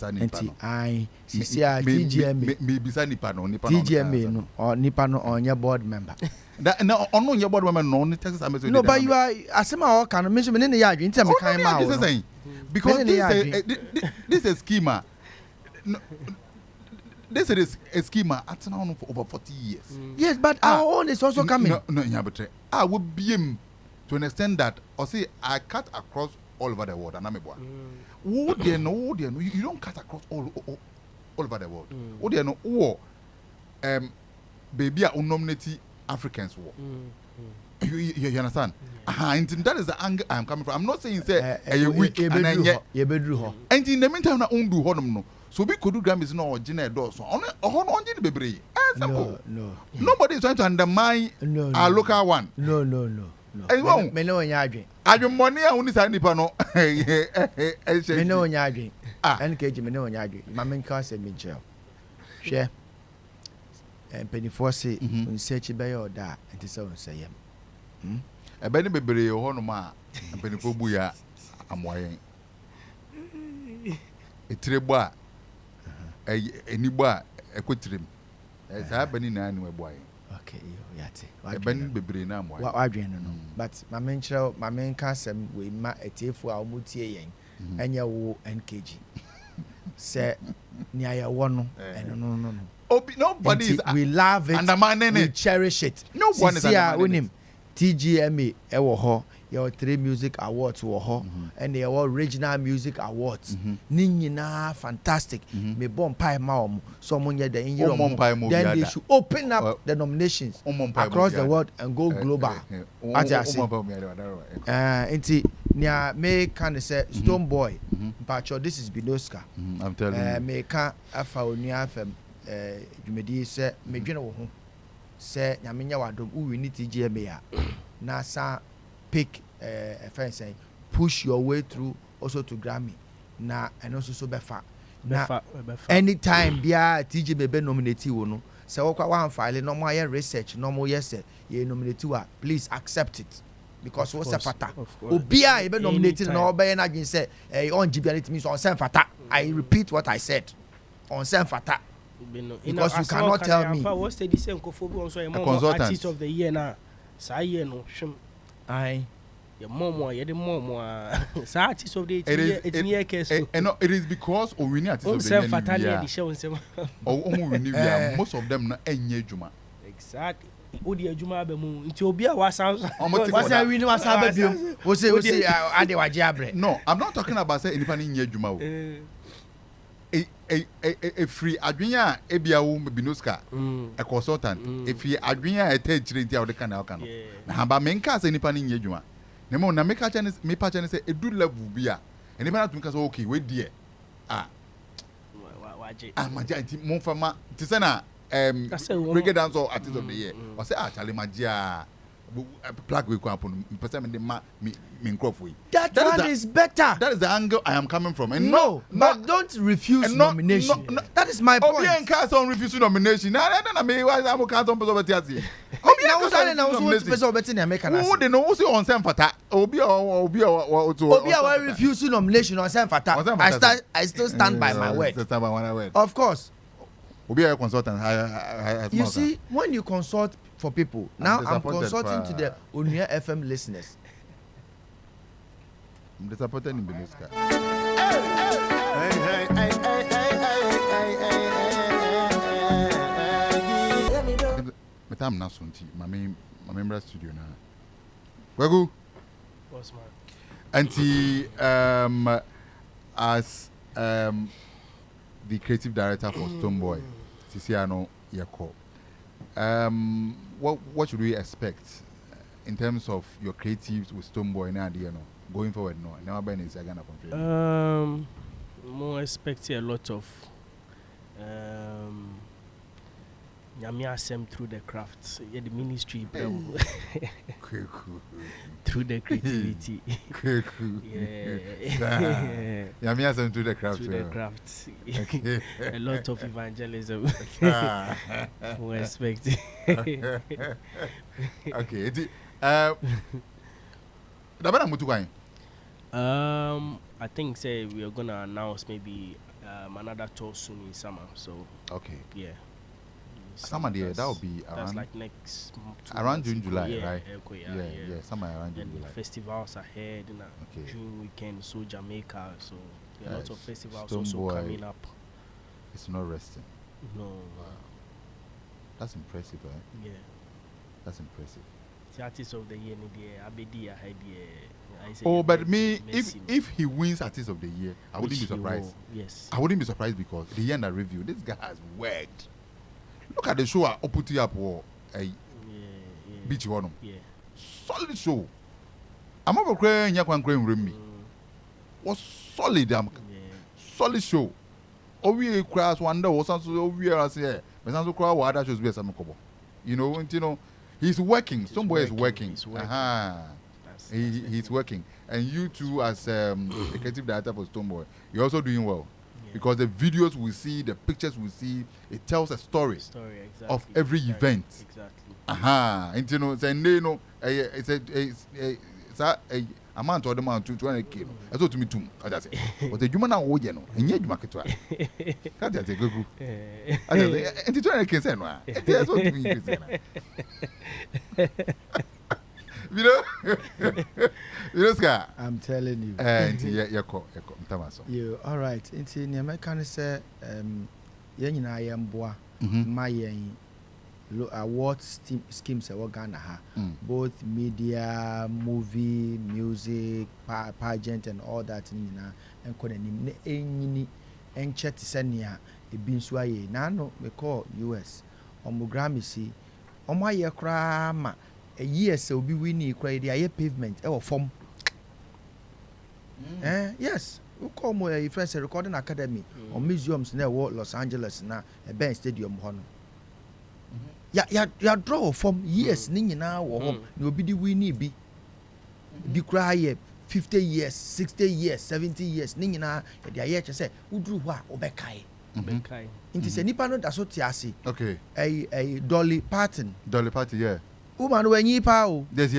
Speaker 3: I see TGMA.
Speaker 1: Maybe Nipa
Speaker 3: TGMA no or Nipa no on your board member.
Speaker 1: That no on your board member no Texas America.
Speaker 3: No, but you are asema all can mention me in the yard into me kind of
Speaker 1: because this is a schema. This is a schema at now for over 40 years.
Speaker 3: Yes, but our own is also coming.
Speaker 1: No, but I will be him to an extent that, or say, I cut across all over the world. And I'm a boy. Oh, dear, no, you don't cut across all over the world. Oh, dear, no, baby, I nominate Africans. You understand? And that is the angle I'm coming from. I'm not saying say a week and then yet. And in the meantime, I won't do honor. So we could do Grammys no original doors. No. Nobody is trying to undermine our local one.
Speaker 3: No. Me no nyadwen.
Speaker 1: Adwen money a uni sa nipa no.
Speaker 3: Me no nyadwen. NKG me no nyadwen. Ma men ka se me gel. Hwe. Penifo se unsearch be your da enti se unseyem.
Speaker 1: E be ni bebre ho no ma penifo bu ya amoyen. Etirebo a enigbo a ekotirim It's happening now anyway, boy.
Speaker 3: Okay, yate.
Speaker 1: Ben bebre na mo.
Speaker 3: What adwen no. But my main show, my main casem we ma etefo a omutie yen. Enye wo NKG. Say nia ye wo no. No.
Speaker 1: Nobody is
Speaker 3: we love it. We cherish it.
Speaker 1: No one is
Speaker 3: undermining it. TGMA WOHO. Your 3 music awards WOHO and your original music awards. Nina fantastic. Me bon pie maum. Someone yet the then they should open up the nominations across the world and go global. Inti nia me can say Stonebwoy. Pacho, this is Binoska.
Speaker 1: I'm telling you.
Speaker 3: Me can afa Onua fam dwumedi say me dwene wo ho. Say nyamenya wadom we need TGMA na sa pick a friend saying push your way through also to Grammy na and also so befa na anytime bia TGMA be nominate wo no say wo kwa wan file no mo aye research no mo yes ye nominate wa please accept it because wo se fata obi a be nominate no be na gin say on gibianity means on sen fata. I repeat what I said on sen fata. Because you cannot tell me.
Speaker 2: What's the same Artist of the Year now? Say no,
Speaker 3: aye.
Speaker 2: Your mom, you're the mom. Artist of the Year. It's near case.
Speaker 1: No, it is because we need Artist of the Year. Most of them not any Juma.
Speaker 2: Exactly. Odi Juma be mu. Nti obi a wasan.
Speaker 3: What's that we know what's happening? We say Adewaji Abre.
Speaker 1: No, I'm not talking about say independent nye Juma. A free adwenya ebia wo Binoska a consultant if you adwenya e te chire ntia wo de kana aka no na hamba menka say nipa ni nye adwuma na mo na meka cha me pa cha ne say edu level bia enipa na tumka say okay we die
Speaker 2: waje
Speaker 1: maja nti mo fama ti say na reggae dance artist of the year o say chale magia plug we kwa pon person me ma me nkrofo yi
Speaker 3: that one is better.
Speaker 1: That is the angle I am coming from. And
Speaker 3: but don't refuse nomination. No, that is my point.
Speaker 1: Obi en cast on refusing nomination. Na me why am cast on person beti
Speaker 3: Obi na so person beti na make na.
Speaker 1: Who dey know who say on sem fata. Obi a
Speaker 3: refusing nomination on sem fata. I still stand by my word. Of course.
Speaker 1: Obi a consultant.
Speaker 3: You see, when you consult for people, now I'm consulting to the Onua FM listeners.
Speaker 1: I'm disappointed in Binoska. But I'm not soon. My member studio now. Kweku.
Speaker 2: What's man?
Speaker 1: Auntie, as the creative director for Stonebwoy, Sisiano Yako. What should we expect in terms of your creatives with Stonebwoy now? Going forward, no. Never been in Sagana country.
Speaker 2: More expecting a lot of Nyamia Sem through the crafts, the ministry, through the creativity.
Speaker 1: Nyamia Sem through the crafts.
Speaker 2: Through the crafts. A lot of evangelism. More expecting.
Speaker 1: Okay.
Speaker 2: I think say we are gonna announce maybe another tour soon in summer. So
Speaker 1: okay,
Speaker 2: yeah.
Speaker 1: Summer there, that will be around.
Speaker 2: That's like next
Speaker 1: around June, July,
Speaker 2: yeah,
Speaker 1: right?
Speaker 2: Yeah.
Speaker 1: Summer around June,
Speaker 2: and
Speaker 1: July.
Speaker 2: Festivals ahead,
Speaker 1: okay.
Speaker 2: June weekend, so Jamaica. So there are lots of festivals
Speaker 1: Stonebwoy
Speaker 2: also coming up.
Speaker 1: It's not resting.
Speaker 2: No.
Speaker 1: Wow. That's impressive, eh?
Speaker 2: Yeah.
Speaker 1: That's impressive.
Speaker 2: The Artist of the Year, Abedi ahead.
Speaker 1: Oh, but me, if he wins Artist of the Year, I wouldn't be surprised.
Speaker 2: Yes.
Speaker 1: I wouldn't be surprised because the year in review, this guy has worked. Look at the show I put you up for a beach one.
Speaker 2: Yeah.
Speaker 1: Solid show. I'm over crying, Yakwan crying with me. Was solid, solid show. Oh, we crash one day, or something we are here. But some cry what that shows be some couple. You know, he's working. Stonebwoy is working.
Speaker 2: He's working.
Speaker 1: He's working. And you too, as a creative director for Stonebwoy, you're also doing well. Because the videos we see, the pictures we see, it tells a story
Speaker 2: exactly,
Speaker 1: of every event.
Speaker 2: Exactly.
Speaker 1: And it's amount of the amount 200k I thought to me too that's it but the human now wo je no enye adwuma ketwa ka dey say Kweku I say enti 200k say no enti that's what me say na you know ska
Speaker 3: I'm telling you
Speaker 1: enti yeko mtamaso
Speaker 3: you all right enti ne meka ne say ye nyina ye mboa ma yen award schemes that Ghana ha both media, movie, music, pageant and all that nyina enko nanim ne enyini enche tisania e bi nso aye na no me call US omo Grammy omo aye kra ma a years obi wini kra dey aye pavement e wo form yes we call mo a friends recording academy or museums na Los Angeles na a Ben Stadium ho no ya draw from years ni nyina wo ho na obi di wini bi cry 50 years 60 years 70 years ni nyina e dey aye che say uduru ho a obekai inti se nipa no da so ti ase
Speaker 1: okay
Speaker 3: Dolly Parton
Speaker 1: yeah
Speaker 3: woman when yi pa o
Speaker 1: yes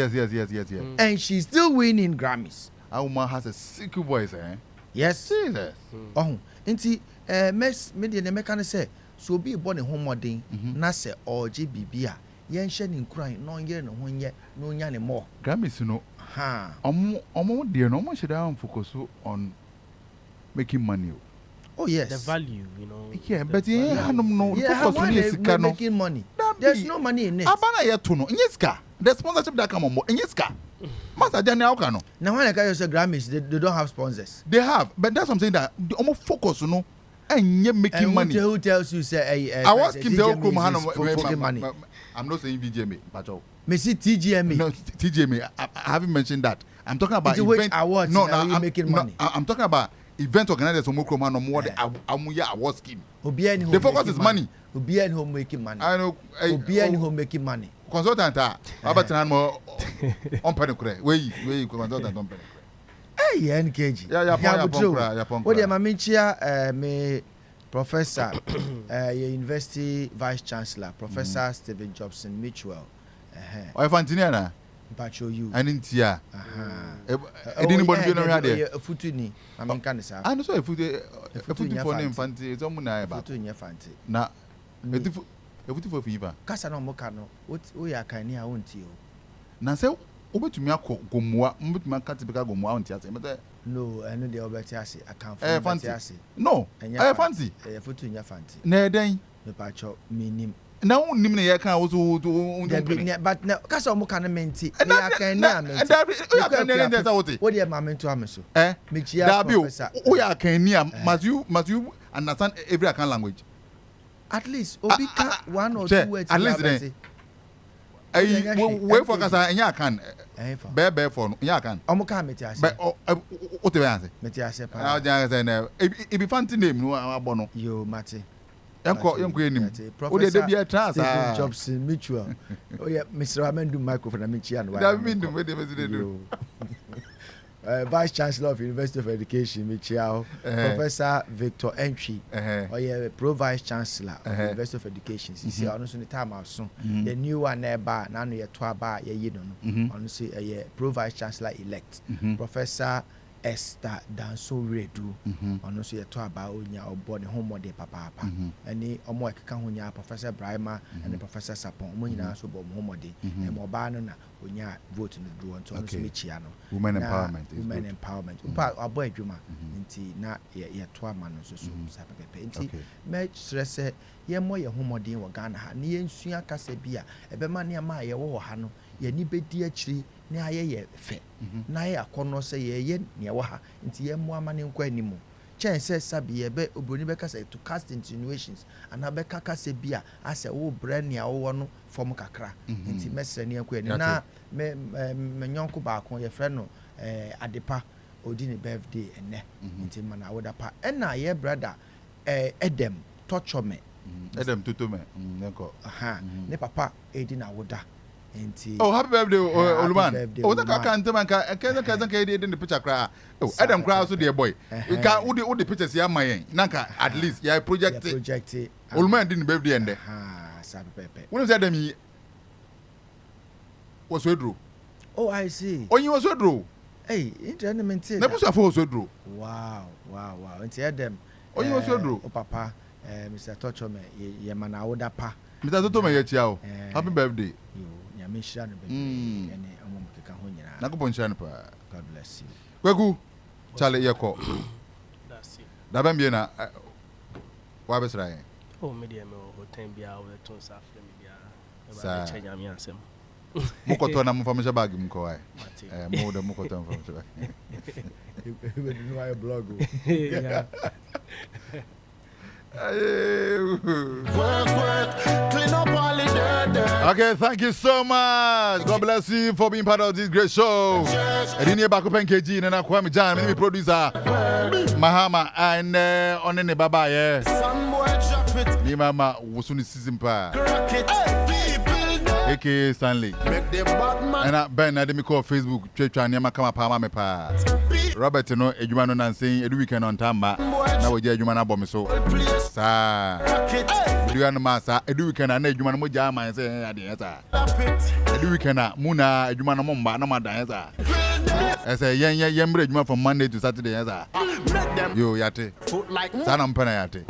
Speaker 3: and she's still winning Grammys.
Speaker 1: A woman has a sick voice
Speaker 3: yes
Speaker 1: Jesus
Speaker 3: oh inti me de me kan say so be born homodin na se oje bibia yen hye ne nkran no ye ne ho nye no nya ne more
Speaker 1: Grammys no
Speaker 3: ha
Speaker 1: omo de no omo should have focus on making money.
Speaker 3: Oh yes,
Speaker 2: the value, you know.
Speaker 1: Yeah, but yeah, no
Speaker 3: focus on making money. There's no money in it.
Speaker 1: Abana ye to no nyeska. The sponsorship that come on nyeska. Master Daniel Okano.
Speaker 3: Now when I can say Grammys, they don't have sponsors.
Speaker 1: They have, but that's what I'm saying that the almost focus no and you making money.
Speaker 3: Who tells you say
Speaker 1: I was keep the
Speaker 3: money.
Speaker 1: I'm not saying VGMA, but
Speaker 3: me see TGMA.
Speaker 1: No, TGMA. I haven't mentioned that. I'm talking about
Speaker 3: event awards. No, you making money.
Speaker 1: I'm talking about event organizers who come no more the amuya award scheme.
Speaker 3: The
Speaker 1: focus is money.
Speaker 3: Obi and home making money.
Speaker 1: I know.
Speaker 3: Obi and home making money.
Speaker 1: Consultant about more on penny. We consultant on penny.
Speaker 3: Hey, NKG.
Speaker 1: Yeah.
Speaker 3: What am I mention? Me Professor, University Vice Chancellor, Professor Stephen Jobson Mitchell.
Speaker 1: Oh, Fantiniana.
Speaker 3: Bacho you.
Speaker 1: I didn't hear. Anybody know how they?
Speaker 3: Futuni. I mean, can say.
Speaker 1: I know so. Futu for name Fanti. It's almost na eba.
Speaker 3: Futu nya Fanti.
Speaker 1: Na. Futu for fever.
Speaker 3: Kasa no moka no. What we are kan ni a wonti o.
Speaker 1: Na say obetumi akọ gomua, obetumi aka typical gomua wonti ase.
Speaker 3: No, I know the obeti ase. I can't
Speaker 1: find ase. No. Fanti.
Speaker 3: Futu nya Fanti.
Speaker 1: Na den.
Speaker 3: Me pacho minim.
Speaker 1: Na unnim na ye kan wo
Speaker 3: but na kasa mo kan menti ya kan ni amenti
Speaker 1: o kan ni ndesa wote
Speaker 3: wo de ma mento ameso me chia
Speaker 1: professor o ya kan ni must you understand every Akan language
Speaker 3: at least obi can one or two words
Speaker 1: at least then we for kasa enya Akan be for no enya Akan
Speaker 3: o mo kan meti ase
Speaker 1: o te be ase
Speaker 3: meti ase pa
Speaker 1: a ja say na e be fancy name no abo no
Speaker 3: yo mate
Speaker 1: yanko enim o de bia trans
Speaker 3: Jobson Mutual oh yeah Mr. Amendu microphone na menchia no
Speaker 1: da mindu we de do
Speaker 3: Vice Chancellor of University of Education Michiao Professor Victor Entry oh yeah Pro Vice Chancellor of University of Education see ono so the time aso the new one eba na no ye to aba ye yi no ono so Pro Vice Chancellor elect Professor Esther Danso Redu ono so ye to aba onya obo ne homode papa ani omo ekeka honya Professor Brahima and Professor Sapon omo nyina so bo homode e mo ba no na onya vote no do onto ono so mechia no
Speaker 1: women empowerment
Speaker 3: pa abo adwuma nti na ye to ama no so sapepepe nti me stress ye mo ye homode wo Ghana ha ne ye nsua kasa bia ebe ma ne ma ye wo ha no ye ni bedi akiri ne aye ye fe na ye akono se ye ne wo ha nti ye mo amane nkwa animu chen se sabi ye be obroni be kasa to cast insinuations ana be kaka bia ase wo brand ne wo no form kakra nti mesre ne nkwa ani na me nyonko ba kon ye frɛ no adepa odi ne birthday ene nti mana woda pa na ye brother Edem Tochome
Speaker 1: Edem Tutome nko
Speaker 3: ne papa edi na woda nti
Speaker 1: oh happy birthday Oluman oh that can man can dey the picture cry oh Edem cry so dear boy you can who the pictures ya mayen nanka at least ya project Oluman did birthday ende
Speaker 3: sabe pepe
Speaker 1: when say Edem was wedro
Speaker 3: oh I see
Speaker 1: oh you was wedro
Speaker 3: Hey, entertainment.
Speaker 1: Na busa fo so dro.
Speaker 3: Wow. Nti them.
Speaker 1: Oh, you so dro.
Speaker 3: Oh papa, Mr. Tochome, ye mana oda pa.
Speaker 1: Mr. Tochome ye chia o. Happy birthday.
Speaker 3: Yo, nyame shira no birthday. Ene omo keka ho nyina.
Speaker 1: Na ko poncha pa.
Speaker 3: God bless you.
Speaker 1: Kweku. Chale ye ko.
Speaker 2: That's it.
Speaker 1: Da ban bi na wa be sra yen.
Speaker 2: Oh, media me o hotel bia o ton sa frame bia.
Speaker 1: Sa.
Speaker 2: Ba che nyame ansem.
Speaker 1: Mukoto na mfamisha bag mko ai. Mo da mukoto mfamisha bag.
Speaker 3: We do know blog.
Speaker 2: Yeah.
Speaker 4: Clean up all the dirt.
Speaker 1: Okay, thank you so much. God bless you for being part of this great show. Edini Bako PNKG na Kwame Jan, me producer Mahama and on ne baba yeah.
Speaker 4: Stonebwoy drop it.
Speaker 1: Ni mama wosuni season pa.
Speaker 4: Crack it.
Speaker 1: AK Stanley.
Speaker 4: Make the bad man.
Speaker 1: And Ben na dem call Facebook twetwa ne maka pa me pa. Robert no edwuma no nansen edu weekend on tamba na wo je edwuma na bɔ me so. Sa.
Speaker 4: Crack it.
Speaker 1: Edu an masa edu weekend na edwuma no mo ja man se ade ya sa.
Speaker 4: Drop it.
Speaker 1: Edu weekend na muna edwuma no mo mba na madan ya sa. Ese yen mbre edwuma from Monday to Saturday ya sa.
Speaker 4: Make them
Speaker 1: Yo yate.
Speaker 4: foot like
Speaker 1: Sa na mpana yate.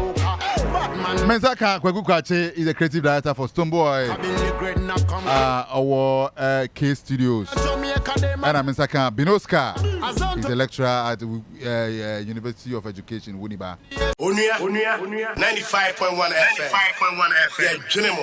Speaker 4: bad man.
Speaker 1: Mensaka Kweku Kwakye is a creative director for Stonebwoy.
Speaker 4: I've been regret not come.
Speaker 1: Our K Studios.
Speaker 4: Jamaica them.
Speaker 1: And Mensaka Binoska is a lecturer at University of Education Winneba.
Speaker 4: Onua 95.1 FM. 95.1 FM. Yeah, Junimo.